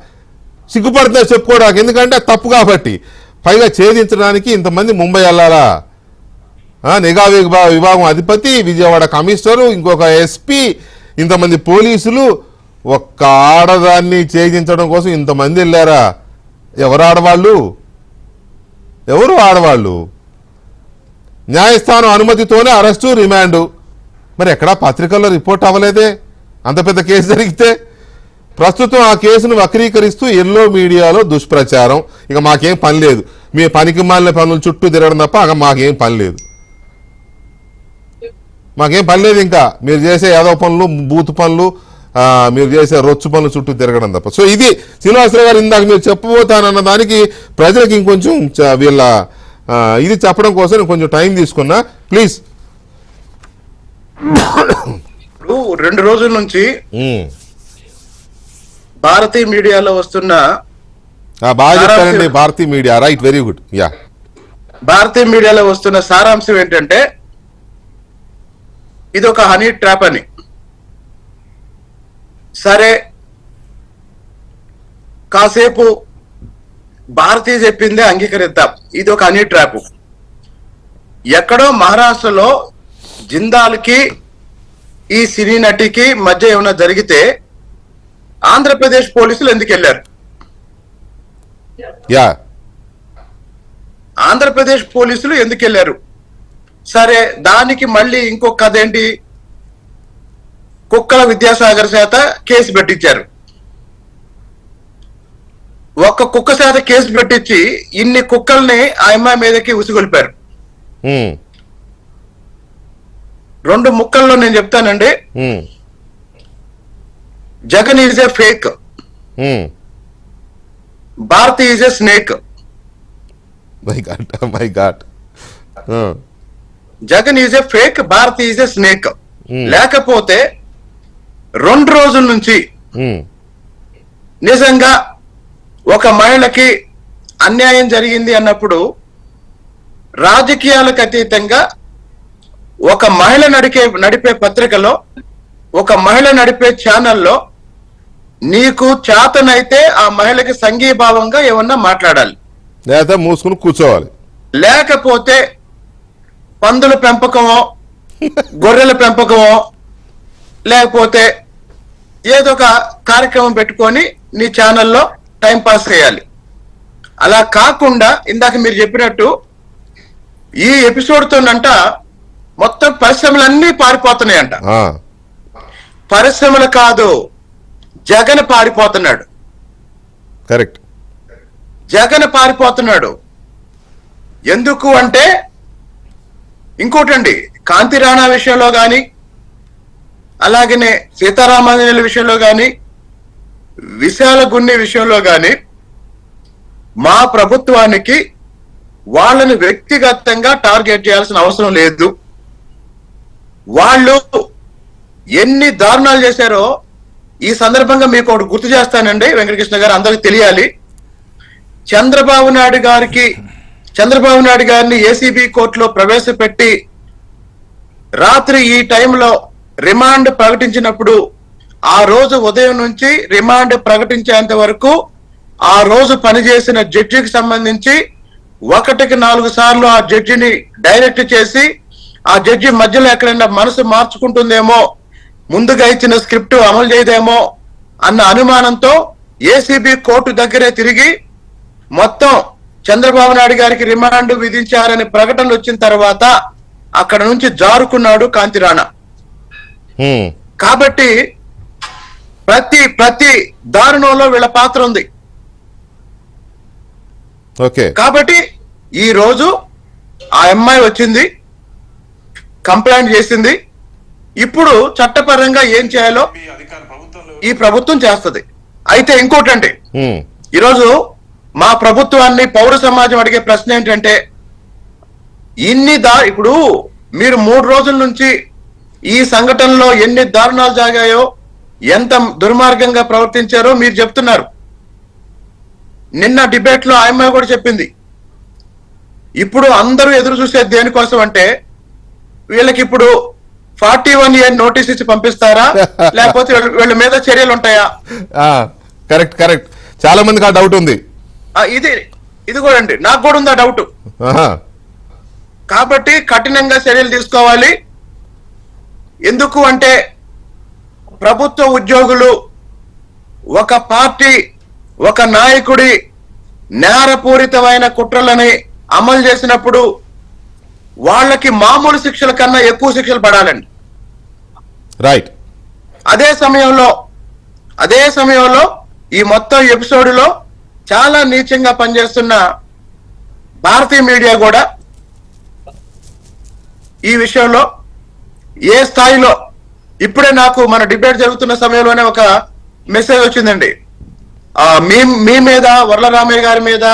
సిగ్గుపడుతున్నారు చెప్పుకోవడానికి, ఎందుకంటే తప్పు కాబట్టి. పైగా ఛేదించడానికి ఇంతమంది ముంబై వెళ్ళాలా? నిఘా విభాగం అధిపతి, విజయవాడ కమిషనరు, ఇంకొక ఎస్పీ, ఇంతమంది పోలీసులు. ఒక్క ఆడదాన్ని ఛేదించడం కోసం ఇంతమంది వెళ్ళారా? ఎవరు ఆడవాళ్ళు? ఎవరు ఆడవాళ్ళు? న్యాయస్థానం అనుమతితోనే అరెస్టు, రిమాండు. మరి ఎక్కడా పత్రికల్లో రిపోర్ట్ అవ్వలేదే అంత పెద్ద కేసు జరిగితే? ప్రస్తుతం ఆ కేసును వక్రీకరిస్తూ ఎల్లో మీడియాలో దుష్ప్రచారం. ఇక మాకేం పని లేదు, మీ పనికి మాలిన పనులు చుట్టూ తిరగడం తప్ప మాకేం పని లేదు. ఇంకా మీరు చేసే యాదవ పనులు, బూత్ పనులు, మీరు చేసే రొచ్చు పనులు చుట్టూ తిరగడం తప్ప. సో ఇది శ్రీనివాసరావు గారు ఇందాక మీరు చెప్పబోతానన్న దానికి ప్రజలకు ఇంకొంచెం వీళ్ళ ఇది చెప్పడం కోసం నేను కొంచెం టైం తీసుకున్నా. ప్లీజ్. 2 రోజుల నుంచి భారతీయ మీడియాలో వస్తున్న బాగా చెప్పారండి. భారతీయ media, right, very good. Yeah, భారతీయ మీడియాలో వస్తున్న సారాంశం ఏంటంటే ఇది ఒక హనీ ట్రాప్ అని. సరే, కాసేపు భారతీయ చెప్పిందే అంగీకరిద్దాం, ఇది ఒక హనీ ట్రాప్. ఎక్కడో మహారాష్ట్రలో జిందాల్కి ఈ సినీ నటికి మధ్య ఏమైనా జరిగితే ఆంధ్రప్రదేశ్ పోలీసులు ఎందుకు వెళ్ళారు? ఆంధ్రప్రదేశ్ పోలీసులు ఎందుకు వెళ్ళారు? సరే, దానికి మళ్ళీ ఇంకొక కథ ఏంటి? కుక్కల విద్యాసాగర్ చేత కేసు పెట్టించారు. ఒక్క కుక్క చేత కేసు పెట్టించి ఇన్ని కుక్కల్ని ఆ అమ్మాయి మీదకి ఉసిగొల్పారు. 2 ముక్కల్లో నేను చెప్తానండి. Jagan is a fake, Bharati is a snake. My God. Jagan is a fake, Bharati is a snake. లేకపోతే 2 రోజుల నుంచి నిజంగా ఒక మహిళకి అన్యాయం జరిగింది అన్నప్పుడు రాజకీయాలకు అతీతంగా ఒక మహిళ నడిపే పత్రికలో, ఒక మహిళ నడిపే ఛానల్లో నీకు చేతనైతే ఆ మహిళకి సంఘీభావంగా ఏమన్నా మాట్లాడాలి, లేదా మూసుకుని కూర్చోవాలి. లేకపోతే పందుల పెంపకమో, గొర్రెల పెంపకమో, లేకపోతే ఏదో ఒక కార్యక్రమం పెట్టుకొని నీ ఛానల్లో టైం పాస్ చేయాలి. అలా కాకుండా ఇందాక మీరు చెప్పినట్టు ఈ ఎపిసోడ్ తోనంట మొత్తం పరిశ్రమలన్నీ పారిపోతున్నాయంట. పరిశ్రమలు కాదు, జగన్ పారిపోతున్నాడు. కరెక్ట్, జగన్ పారిపోతున్నాడు. ఎందుకు అంటే ఇంకోటండి, కాంతి రాణా విషయంలో కానీ, అలాగనే సీతారామాంజనేయుల విషయంలో కానీ, విశాల గున్ని విషయంలో కానీ మా ప్రభుత్వానికి వాళ్ళని వ్యక్తిగతంగా టార్గెట్ చేయాల్సిన అవసరం లేదు. వాళ్ళు ఎన్ని దారుణాలు చేశారో ఈ సందర్భంగా మీకు ఒకటి గుర్తు చేస్తానండి వెంకటకృష్ణ గారు, అందరికి తెలియాలి. చంద్రబాబు నాయుడు గారిని ఏసీబీ కోర్టులో ప్రవేశపెట్టి రాత్రి ఈ టైంలో రిమాండ్ ప్రకటించినప్పుడు ఆ రోజు ఉదయం నుంచి రిమాండ్ ప్రకటించేంత వరకు ఆ రోజు పనిచేసిన జడ్జికి సంబంధించి 1కి 4 సార్లు ఆ జడ్జిని డైరెక్ట్ చేసి ఆ జడ్జి మధ్యలో ఎక్కడైనా మనసు మార్చుకుంటుందేమో, ముందుగా ఇచ్చిన స్క్రిప్ట్ అమలు చేయదేమో అన్న అనుమానంతో ఏసీబీ కోర్టు దగ్గరే తిరిగి మొత్తం చంద్రబాబు నాయుడు గారికి రిమాండ్ విధించారని ప్రకటనలు వచ్చిన తర్వాత అక్కడ నుంచి జారుకున్నాడు కాంతిరాణా. కాబట్టి ప్రతి దారుణంలో వీళ్ళ పాత్ర ఉంది. ఓకే, కాబట్టి ఈ రోజు ఆ అమ్మాయి వచ్చింది, కంప్లైంట్ చేసింది. ఇప్పుడు చట్టపరంగా ఏం చేయాలో ఈ ప్రభుత్వం చేస్తుంది. అయితే ఇంకోటండి, ఈరోజు మా ప్రభుత్వాన్ని పౌర సమాజం అడిగే ప్రశ్న ఏంటంటే, ఇప్పుడు మీరు 3 రోజుల నుంచి ఈ సంఘటనలో ఎన్ని దారుణాలు జాగాయో, ఎంత దుర్మార్గంగా ప్రవర్తించారో మీరు చెప్తున్నారు. నిన్న డిబేట్ లో ఆయమ్మ కూడా చెప్పింది. ఇప్పుడు అందరూ ఎదురు చూసేది దేనికోసం అంటే, వీళ్ళకి ఇప్పుడు 41A నోటీస్ ఇచ్చి పంపిస్తారా, లేకపోతే వీళ్ళ మీద చర్యలు ఉంటాయా? కరెక్ట్. చాలా మందికి ఆ డౌట్ ఉంది. ఇది కూడా అండి, నాకు కూడా ఉంది ఆ డౌట్. కాబట్టి కఠినంగా చర్యలు తీసుకోవాలి. ఎందుకు అంటే ప్రభుత్వ ఉద్యోగులు ఒక పార్టీ, ఒక నాయకుడి నేరపూరితమైన కుట్రలని అమలు చేసినప్పుడు వాళ్ళకి మామూలు శిక్షల కన్నా ఎక్కువ శిక్షలు పడాలండి. రైట్. అదే సమయంలో ఈ మొత్తం ఎపిసోడ్లో చాలా నీచంగా పనిచేస్తున్న భారతీయ మీడియా కూడా ఈ విషయంలో ఏ స్థాయిలో, ఇప్పుడే నాకు మన డిబేట్ జరుగుతున్న సమయంలోనే ఒక మెసేజ్ వచ్చిందండి. మీ మీద, వరలరామయ్య గారి మీద,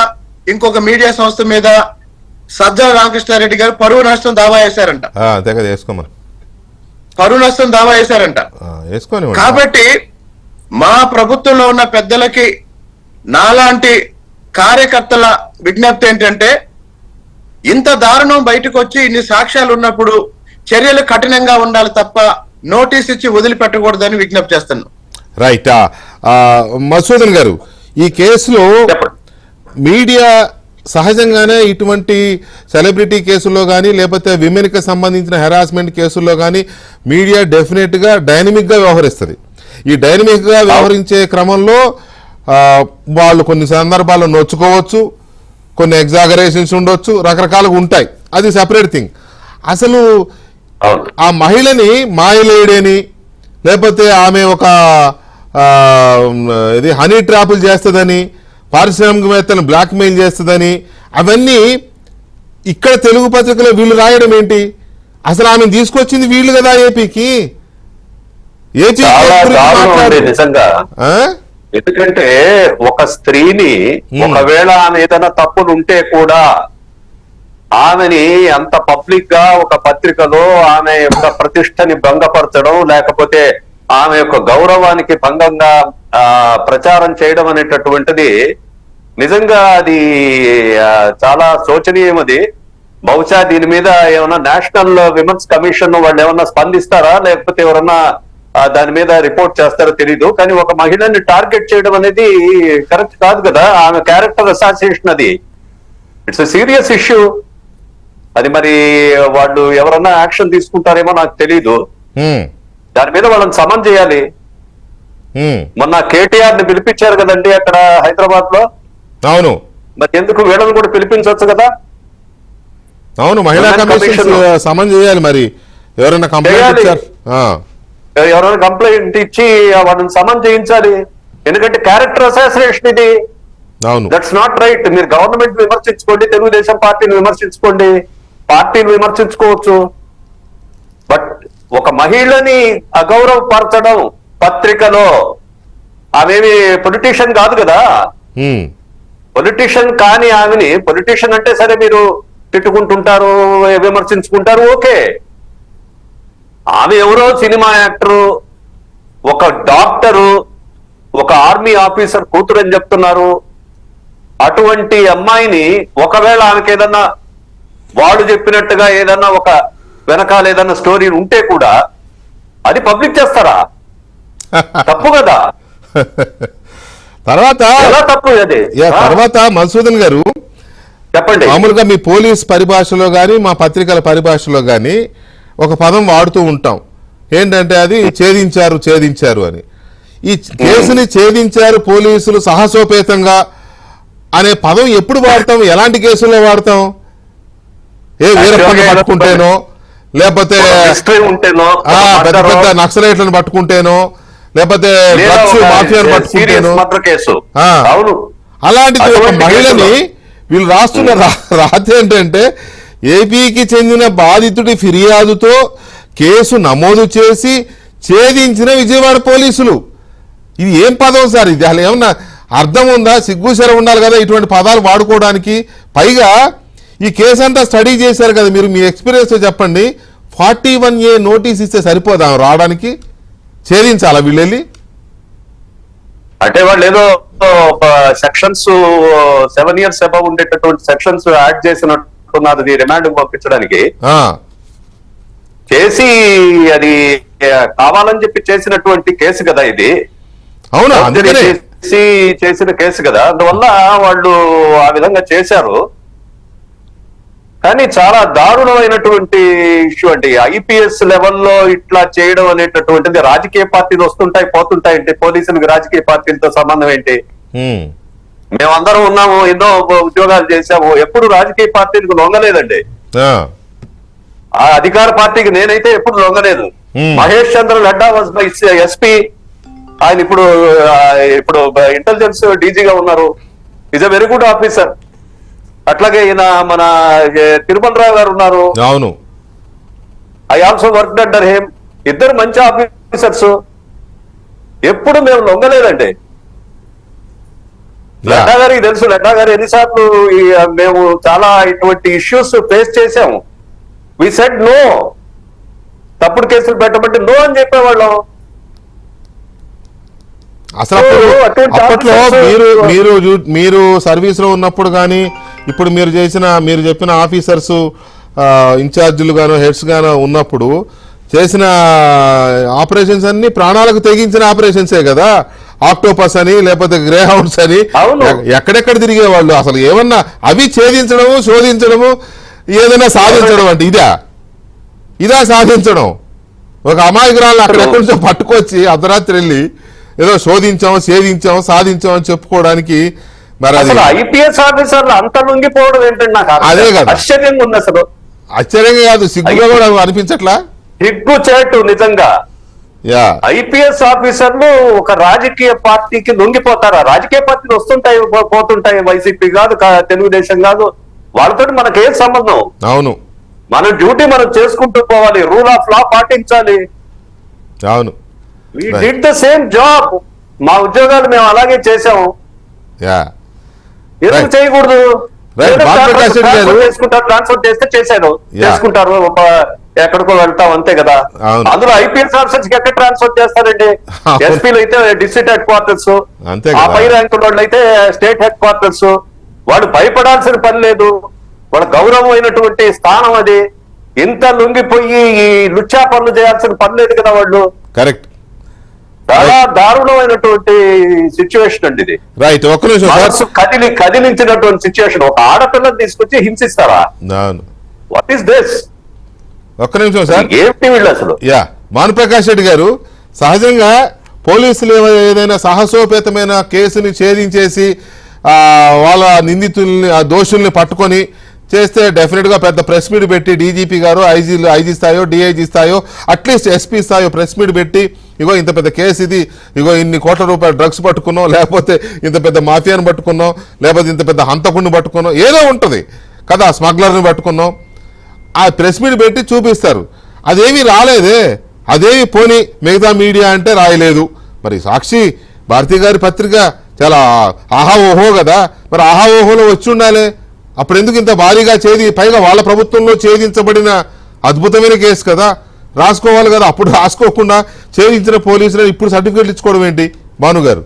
ఇంకొక మీడియా సంస్థ మీద సజ్జల రామకృష్ణారెడ్డి గారు పరువు నష్టం దావా వేశారంట. కాబట్టి మా ప్రభుత్వంలో ఉన్న పెద్దలకి, నాలాంటి కార్యకర్తల విజ్ఞప్తి ఏంటంటే, ఇంత దారుణం బయటకు వచ్చి ఇన్ని సాక్ష్యాలు ఉన్నప్పుడు చర్యలు కఠినంగా ఉండాలి తప్ప నోటీస్ ఇచ్చి వదిలిపెట్టకూడదని విజ్ఞప్తి చేస్తున్నాను. రైట్. మధుసూదన్ గారు, ఈ కేసులో మీడియా సహజంగానే ఇటువంటి సెలబ్రిటీ కేసుల్లో కానీ, లేకపోతే విమెన్కి సంబంధించిన హెరాస్మెంట్ కేసుల్లో కానీ మీడియా డెఫినెట్గా డైనమిక్గా వ్యవహరిస్తుంది. ఈ డైనమిక్గా వ్యవహరించే క్రమంలో వాళ్ళు కొన్ని సందర్భాల్లో నొచ్చుకోవచ్చు, కొన్ని ఎగ్జాగరేషన్స్ ఉండొచ్చు, రకరకాలుగా ఉంటాయి. అది సెపరేట్ థింగ్. అసలు ఆ మహిళని మాయలేడని, లేకపోతే ఆమె ఒక ఇది హనీ ట్రాపులు చేస్తుందని, పారిశ్రామికవేత్తలను బ్లాక్మెయిల్ చేస్తుందని, అవన్నీ ఇక్కడ తెలుగు పత్రికలో వీళ్ళు రాయడం ఏంటి? అసలు ఆమెను తీసుకొచ్చింది వీళ్ళు కదా ఏపీకి. నిజంగా ఎందుకంటే ఒక స్త్రీని ఒకవేళ ఆమె ఏదైనా తప్పులు ఉంటే కూడా ఆమెని అంత పబ్లిక్ గా ఒక పత్రికలో ఆమె యొక్క ప్రతిష్టని భంగపరచడం, లేకపోతే ఆమె యొక్క గౌరవానికి భంగంగా ప్రచారం చేయడం అనేటటువంటిది నిజంగా అది చాలా శోచనీయం. అది బహుశా దీని మీద ఏమన్నా నేషనల్ విమెన్స్ కమిషన్ వాళ్ళు ఏమన్నా స్పందిస్తారా, లేకపోతే ఎవరన్నా దాని మీద రిపోర్ట్ చేస్తారో తెలీదు. కానీ ఒక మహిళని టార్గెట్ చేయడం అనేది కరెక్ట్ కాదు కదా. ఆమె క్యారెక్టర్ అసాసినేషన్, అది ఇట్స్ సీరియస్ ఇష్యూ. అది మరి వాళ్ళు ఎవరన్నా యాక్షన్ తీసుకుంటారేమో నాకు తెలీదు. దాని మీద వాళ్ళని సమన్ చేయాలి. మొన్న కేటీఆర్ ని పిలిపించారు కదండి అక్కడ హైదరాబాద్ లో. అవును, మరి ఎందుకు వీళ్ళని కూడా పిలిపించవచ్చు కదా? అవును, మహిళా కమిషన్ సమన్ చేయాలి. మరి ఎవరైనా కంప్లైంట్ ఎవరైనా కంప్లైంట్ ఇచ్చి వాళ్ళని సమన్ చేయించాలి. ఎందుకంటే క్యారెక్టర్ అసాసినేషన్ ఇది. That's not right. మీరు గవర్నమెంట్ విమర్శించుకోండి, తెలుగుదేశం పార్టీని విమర్శించుకోండి, పార్టీని విమర్శించుకోవచ్చు. బట్ ఒక మహిళని అగౌరవపరచడం పత్రికలో, ఆమెమి పొలిటీషియన్ కాదు కదా. పొలిటీషియన్ కాని ఆమెని, పొలిటీషియన్ అంటే సరే మీరు తిట్టుకుంటుంటారు, విమర్శించుకుంటారు, ఓకే. ఆమె ఎవరో సినిమా యాక్టరు, ఒక డాక్టరు, ఒక ఆర్మీ ఆఫీసర్ కూతురు అని చెప్తున్నారు. అటువంటి అమ్మాయిని ఒకవేళ ఆమెకి ఏదన్నా వాడు చెప్పినట్టుగా ఏదన్నా ఒక వెనకాల ఏదన్నా స్టోరీ ఉంటే కూడా అది పబ్లిక్ చేస్తారా? తప్పు కదా. తర్వాత ఎలా తప్పు అది? తర్వాత మధుసూదన్ గారు చెప్పండి. మామూలుగా మీ పోలీస్ పరిభాషలో కానీ మా పత్రికల పరిభాషలో కానీ ఒక పదం వాడుతూ ఉంటాం, ఏంటంటే అది ఛేదించారు అని. ఈ కేసుని ఛేదించారు పోలీసులు సాహసోపేతంగా అనే పదం ఎప్పుడు వాడతాం, ఎలాంటి కేసుల్లో వాడతాం? వీరప్పని పట్టుకుంటేనో, లేకపోతే పెద్ద పెద్ద నక్సలైట్లను పట్టుకుంటేనో, లేకపోతే డ్రగ్స్ మాఫియాను పట్టుకుంటేనో, అలాంటిది ఒక మహిళని వీళ్ళు రాస్తున్న రాత ఏంటంటే ఏపీకి చెందిన బాధితుడి ఫిర్యాదుతో కేసు నమోదు చేసి ఛేదించిన విజయవాడ పోలీసులు. ఇది ఏం పదం సార్? ఇది అసలు ఏమన్నా అర్థం ఉందా? సిగ్గుశరం ఉండాలి కదా ఇటువంటి పదాలు వాడుకోవడానికి. పైగా ఈ కేసు అంతా స్టడీ చేశారు కదా మీరు, మీ ఎక్స్పీరియన్స్ చెప్పండి. 41A నోటీస్ ఇస్తే సరిపోదా రావడానికి? ఛేదించాలా వీళ్ళు వెళ్ళి? అంటే వాళ్ళు ఏదో సెక్షన్స్ 7 years అబౌవ్ ఉండేటటువంటి సెక్షన్స్ యాడ్ చేసినట్టున్నారు రిమాండ్ పంపించడానికి. చేసి అది కావాలని చెప్పి చేసినటువంటి కేసు కదా ఇది. అవునా? చేసిన కేసు కదా, అందువల్ల వాళ్ళు ఆ విధంగా చేశారు. కానీ చాలా దారుణమైనటువంటి ఇష్యూ అండి. ఐపీఎస్ లెవెల్లో ఇట్లా చేయడం అనేటటువంటిది. రాజకీయ పార్టీలు వస్తుంటాయి పోతుంటాయి అంటే పోలీసులకు రాజకీయ పార్టీలతో సంబంధం ఏంటి? మేమందరం ఉన్నాము, ఎన్నో ఉద్యోగాలు చేశాము, ఎప్పుడు రాజకీయ పార్టీలకు లొంగలేదండి. ఆ అధికార పార్టీకి నేనైతే ఎప్పుడు లొంగలేదు. మహేష్ చంద్ర లడ్డా వాజ్ మై ఎస్పీ. ఆయన ఇప్పుడు ఇంటెలిజెన్స్ డీజీగా ఉన్నారు. Is a very good officer. అట్లాగే ఈయన మన తిరుమల రావు గారు ఉన్నారు. అవును, I also work under him. ఇద్దరు మంచి ఆఫీసర్స్. ఎప్పుడు మేము లొంగలేదండి. లడ్డా గారికి తెలుసు. లడ్డా గారు ఎన్నిసార్లు మేము చాలా ఇటువంటి ఇష్యూస్ ఫేస్ చేసాము. We said no. తప్పుడు కేసులు పెట్టమంటే నో అని చెప్పేవాళ్ళం. అసలు అప్పట్లో మీరు సర్వీస్ లో ఉన్నప్పుడు కానీ ఇప్పుడు మీరు చెప్పిన ఆఫీసర్స్ ఇన్ఛార్జీలు గాను హెడ్స్ గాను ఉన్నప్పుడు చేసిన ఆపరేషన్స్ అన్ని ప్రాణాలకు తెగించిన ఆపరేషన్సే కదా. ఆక్టోపస్ అని లేకపోతే గ్రే హౌండ్స్ అని ఎక్కడెక్కడ తిరిగేవాళ్ళు. అసలు ఏమన్నా అవి ఛేదించడము, శోధించడము, ఏదైనా సాధించడం అంటే ఇదా సాధించడం? ఒక అమాయకురాలను అక్కడెక్కడి నుంచో పట్టుకొచ్చి అర్ధరాత్రి వెళ్ళి ఏదో శోధించాం, ఛేదించాం, సాధించాం అని చెప్పుకోవడానికి మరి అసలు ఐపీఎస్ ఆఫీసర్లు అంత లొంగిపోవడం ఏంటంటే నాకు అదే కదా ఆశ్చర్యంగా ఉంది. అసలు ఆశ్చర్యంగా కాదు, సిగ్గుగా కూడా అనిపించట్లా? సిగ్గు చేటు నిజంగా. ఐపీఎస్ ఆఫీసర్లు ఒక రాజకీయ పార్టీకి లొంగిపోతారా? రాజకీయ పార్టీలు వస్తుంటాయి పోతుంటాయి. వైసీపీ కాదు, తెలుగుదేశం కాదు, వాళ్ళతో మనకేం సంబంధం? అవును, మన డ్యూటీ మనం చేసుకుంటూ పోవాలి. రూల్ ఆఫ్ లా పాటించాలి. అవును, we did the same job. మా ఉద్యోగాలు మేము అలాగే చేసాము. ఎందుకు చేయకూడదు? ట్రాన్స్ఫర్ చేస్తే చేశారు, చేసుకుంటారు, ఎక్కడికో వెళ్తాం అంతే కదా. అందులో ఐపీఎస్ ఆఫీసర్స్ కి ఎక్కడ ట్రాన్స్ఫర్ చేస్తారండి? ఎస్పీలు అయితే డిస్ట్రిక్ట్ హెడ్ క్వార్టర్స్, ఆ పై ర్యాంక్ వాళ్ళు అయితే స్టేట్ హెడ్ క్వార్టర్స్. వాళ్ళు భయపడాల్సిన పని లేదు. వాళ్ళ గౌరవమైనటువంటి స్థానం అది. ఇంత లొంగిపోయి ఈ లుచ్చా పనులు చేయాల్సిన పని లేదు కదా వాళ్ళు. కరెక్ట్. చాలా దారుణమైనటువంటి సిచ్యువేషన్ అండి ఇది. రైట్, ఒక్క నిమిషం. కదిలించినటువంటి సిచ్యువేషన్. ఒక ఆడపిల్లని తీసుకొచ్చి హింసిస్తారా? What is this? ఒక్క నిమిషం సార్. ఏంటి వీళ్ళు అసలు? భానుప్రకాష్ రెడ్డి గారు, సహజంగా పోలీసులు ఏదైనా సాహసోపేతమైన కేసుని ఛేదించేసి వాళ్ళ నిందితుల్ని, దోషుల్ని పట్టుకొని చేస్తే డెఫినెట్గా పెద్ద ప్రెస్ మీట్ పెట్టి డీజీపీ గారు, ఐజీ స్థాయో, డిఐజీ స్థాయో, అట్లీస్ట్ ఎస్పీ స్థాయో ప్రెస్ మీట్ పెట్టి ఇగో ఇంత పెద్ద కేసు ఇది, ఇగో ఇన్ని కోట్ల రూపాయల డ్రగ్స్ పట్టుకున్నాం, లేకపోతే ఇంత పెద్ద మాఫియాను పట్టుకున్నాం, లేకపోతే ఇంత పెద్ద హంతకుడిని పట్టుకున్నాం, ఏదో ఉంటుంది కదా, స్మగ్లర్ని పట్టుకున్నాం, ఆ ప్రెస్ మీట్ పెట్టి చూపిస్తారు. అదేమీ రాలేదే. అదేమి పోనీ మిగతా మీడియా అంటే రాయలేదు. మరి సాక్షి, భారతి గారి పత్రిక చాలా ఆహా ఓహో కదా, మరి ఆహా ఓహోలో వచ్చి ఉండాలి. అప్పుడు ఎందుకు ఇంత భారీగా పైగా వాళ్ళ ప్రభుత్వంలో ఛేదించబడిన అద్భుతమైన కేసు కదా, రాసుకోవాలి కదా. అప్పుడు రాసుకోకుండా ఛేదించిన పోలీసులు ఇప్పుడు సర్టిఫికేట్లు ఇచ్చుకోవడం ఏంటి భానుగారు?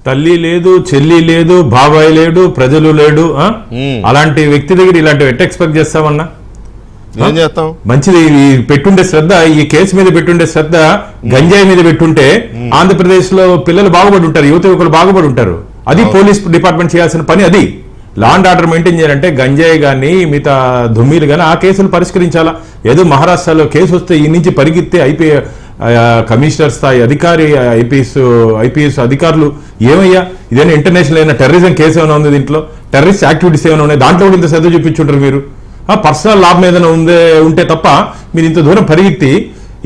తల్లి లేదు, చెల్లి లేదు, బాబాయ్ లేడు, ప్రజలు లేడు. అలాంటి వ్యక్తి దగ్గర ఇలాంటివి ఎట్ట ఎక్స్పెక్ట్ చేస్తామన్నా? ఏం చేస్తాం? మంచిది. ఈ పెట్టుండే శ్రద్ధ, ఈ కేసు మీద పెట్టుండే శ్రద్ధ గంజాయి మీద పెట్టుంటే ఆంధ్రప్రదేశ్ లో పిల్లలు బాగుపడి ఉంటారు, యువకులు బాగుపడి ఉంటారు. అది పోలీస్ డిపార్ట్మెంట్ చేయాల్సిన పని. అది లా అండ్ ఆర్డర్ మెయింటైన్ చేయాలంటే గంజాయి కానీ మిగతా దుమ్మీలు కానీ ఆ కేసులు పరిష్కరించాలా. ఏదో మహారాష్ట్రలో కేసు వస్తే ఈ నుంచి పరిగెత్తే కమిషనర్ స్థాయి అధికారి, ఐపీఎస్ అధికారులు ఏమయ్యా ఇదేనా ఇంటర్నేషనల్ అయినా టెర్రరిజం కేసు ఏమైనా ఉంది, దీంట్లో టెర్రరిస్ట్ యాక్టివిటీస్ ఏమైనా ఉన్నాయి, దాంట్లో కూడా ఇంత శ్రద్ధ చూపించుంటారు మీరు. పర్సనల్ లాభం ఏదైనా ఉంటే తప్ప మీరు ఇంత దూరం పరిగెత్తి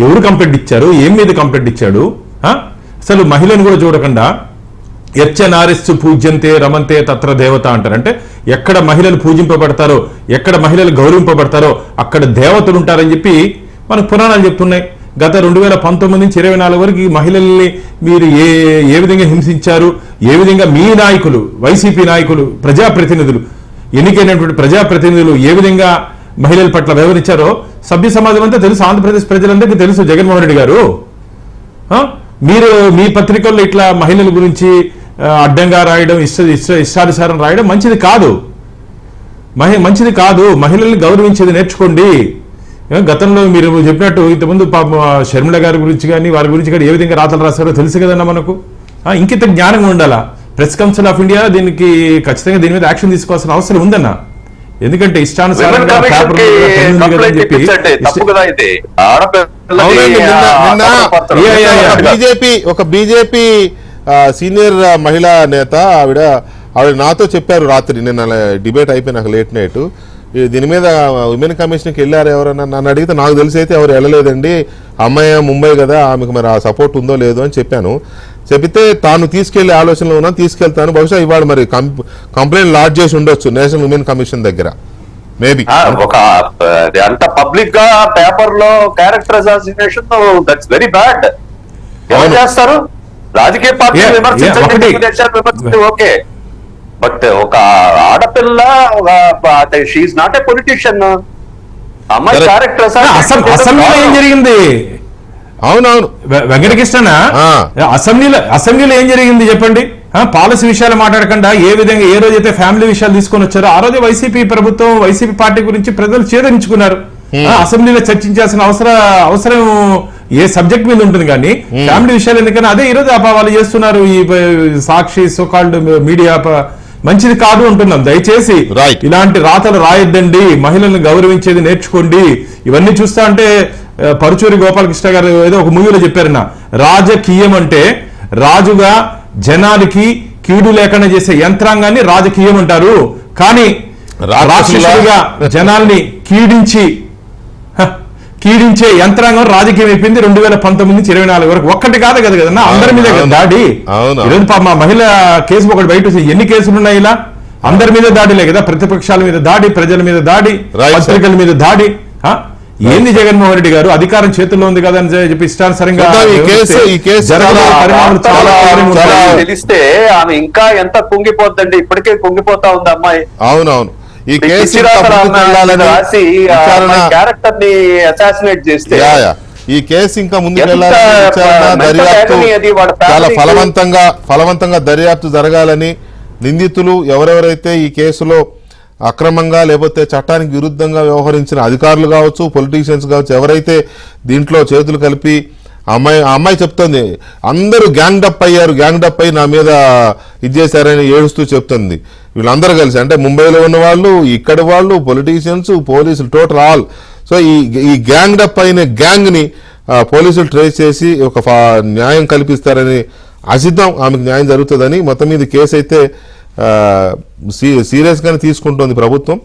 ఎవరు కంప్లైంట్ ఇచ్చారు, ఏం మీద కంప్లైంట్ ఇచ్చాడు, అసలు మహిళను కూడా చూడకుండా యచ్చనారిస్తు పూజ్యంతే రమంతే తత్ర దేవత అంటారు. అంటే ఎక్కడ మహిళలు పూజింపబడతారో, ఎక్కడ మహిళలు గౌరవింపబడతారో అక్కడ దేవతలు ఉంటారని చెప్పి మనకు పురాణాలు చెప్తున్నాయి. గత 2019 నుంచి 24 వరకు ఈ మహిళల్ని మీరు ఏ విధంగా హింసించారు, ఏ విధంగా మీ నాయకులు, వైసీపీ నాయకులు, ప్రజాప్రతినిధులు, ఎన్నికైనటువంటి ప్రజాప్రతినిధులు ఏ విధంగా మహిళల పట్ల వ్యవహరించారో సభ్య సమాజం అంతా తెలుసు, ఆంధ్రప్రదేశ్ ప్రజలందరికీ తెలుసు. జగన్మోహన్ రెడ్డి గారు మీరు మీ పత్రికల్లో ఇట్లా మహిళల గురించి అడ్డంగా రాయడం, ఇష్టానుసారం రాయడం మంచిది కాదు. మంచిది కాదు. మహిళల్ని గౌరవించేది నేర్చుకోండి. గతంలో మీరు చెప్పినట్టు ఇంతకుముందు షర్మిల గారి గురించి కానీ వారి గురించి కానీ ఏ విధంగా రాతలు రాశారో తెలుసు కదన్నా మనకు. ఇంకింత జ్ఞానంగా ఉండాలా. ప్రెస్ కౌన్సిల్ ఆఫ్ ఇండియా దీనికి ఖచ్చితంగా దీని మీద యాక్షన్ తీసుకోవాల్సిన అవసరం ఉందన్న. ఎందుకంటే ఇష్టానుసారంగా బీజేపీ సీనియర్ మహిళా నేత ఆవిడ నాతో చెప్పారు రాత్రి, నేను డిబేట్ అయిపోయినాక లేట్ నైట్, దీని మీద ఉమెన్ కమిషన్కి వెళ్ళారు ఎవరన్నా నన్ను అడిగితే నాకు తెలిసి అయితే ఎవరు వెళ్ళలేదండి, అమ్మాయి ముంబై కదా, ఆమెకు మరి ఆ సపోర్ట్ ఉందో లేదో అని చెప్పాను. చెప్తే తాను తీసుకెళ్లే ఆలోచనలో ఉన్నా, తీసుకెళ్తాను. బహుశా ఇవాళ మరి కంప్లైంట్ లాడ్జ్ చేసి ఉండొచ్చు నేషనల్ ఉమెన్ కమిషన్ దగ్గర. మేబీ ఒక అంత పబ్లిక్ గా పేపర్ లో character assassination, that's very bad. ఎవరు చేస్తారు? రాజకీయ పార్టీ విమర్శించండి, ఓకే. బట్ ఒక ఆడపిల్ల, షీఈ్ నాట్ ఏ పొలిటీషియన్. అమ్మాయి క్యారెక్టర్ అసెంబ్లీలో ఏం జరిగింది? అవునవును వెంకటకృష్ణ, అసెంబ్లీలో ఏం జరిగింది చెప్పండి. పాలసీ విషయాలు మాట్లాడకుండా ఏ విధంగా ఏ రోజైతే ఫ్యామిలీ విషయాలు తీసుకొని వచ్చారో ఆ రోజే వైసీపీ ప్రభుత్వం, వైసీపీ పార్టీ గురించి ప్రజలు చేదరించుకున్నారు. అసెంబ్లీలో చర్చించాల్సిన అవసరం ఏ సబ్జెక్ట్ మీద ఉంటుంది కానీ ఫ్యామిలీ విషయాలు ఎందుకని అదే ఈ రోజు వాళ్ళు చేస్తున్నారు. ఈ సాక్షి సోకాల్డ్ మీడియా మంచిది కాదు అంటున్నాం. దయచేసి ఇలాంటి రాతలు రాయొద్దండి, మహిళలను గౌరవించేది నేర్చుకోండి. ఇవన్నీ చూస్తా అంటే పరుచూరి గోపాలకృష్ణ గారు ఏదో ఒక మూవీలో చెప్పారన్న, రాజకీయం అంటే రాజుగా జనానికి కీడు లేకుండా చేసే యంత్రాంగాన్ని రాజకీయం అంటారు. కానీ రాక్షసుడిగా జనాల్ని కీడించే యంత్రాంగం రాజకీయం అయిపోయింది 2019 నుంచి 24 వరకు. ఒక్కటి కాదు కదా కదన్నా, అందరి మీద దాడి. ఈరోజు మా మహిళ కేసు ఒకటి బయట ఎన్ని కేసులు ఉన్నాయి ఇలా? అందరి మీద దాడిలే కదా, ప్రతిపక్షాల మీద దాడి, ప్రజల మీద దాడి, పత్రికల మీద దాడి. ఏంది జగన్మోహన్ రెడ్డి గారు, అధికారం చేతుల్లో ఉంది కదా అని చెప్పి ఇష్టానుసారంగా తెలిస్తే ఆమె ఇంకా ఎంత కుంగిపోద్దండి. ఇప్పటికే కుంగిపోతా ఉంది అమ్మాయి. అవునవును. ఈ కేసు క్యారెక్టర్ ని అసాసినేట్ చేస్తే ఈ కేసు ఇంకా ముందుకు చాలా ఫలవంతంగా దర్యాప్తు జరగాలని, నిందితులు ఎవరెవరైతే ఈ కేసులో అక్రమంగా లేకపోతే చట్టానికి విరుద్ధంగా వ్యవహరించిన అధికారులు కావచ్చు, పొలిటీషియన్స్ కావచ్చు, ఎవరైతే దీంట్లో చేతులు కలిపి అమ్మాయి చెప్తుంది అందరూ గ్యాంగ్డప్ అయ్యి నా మీద ఇది చేశారని ఏడుస్తూ చెప్తుంది. వీళ్ళందరూ కలిసి అంటే ముంబైలో ఉన్న వాళ్ళు, ఇక్కడ వాళ్ళు, పొలిటీషియన్స్, పోలీసులు, టోటల్ ఆల్. సో ఈ గ్యాంగ్డప్ అయిన గ్యాంగ్ని పోలీసులు ట్రేస్ చేసి ఒక న్యాయం కల్పిస్తారని ఆశిద్దాం. ఆమెకు న్యాయం జరుగుతుందని. మొత్తం మీద కేసు అయితే సీరియస్గానే తీసుకుంటోంది ప్రభుత్వం.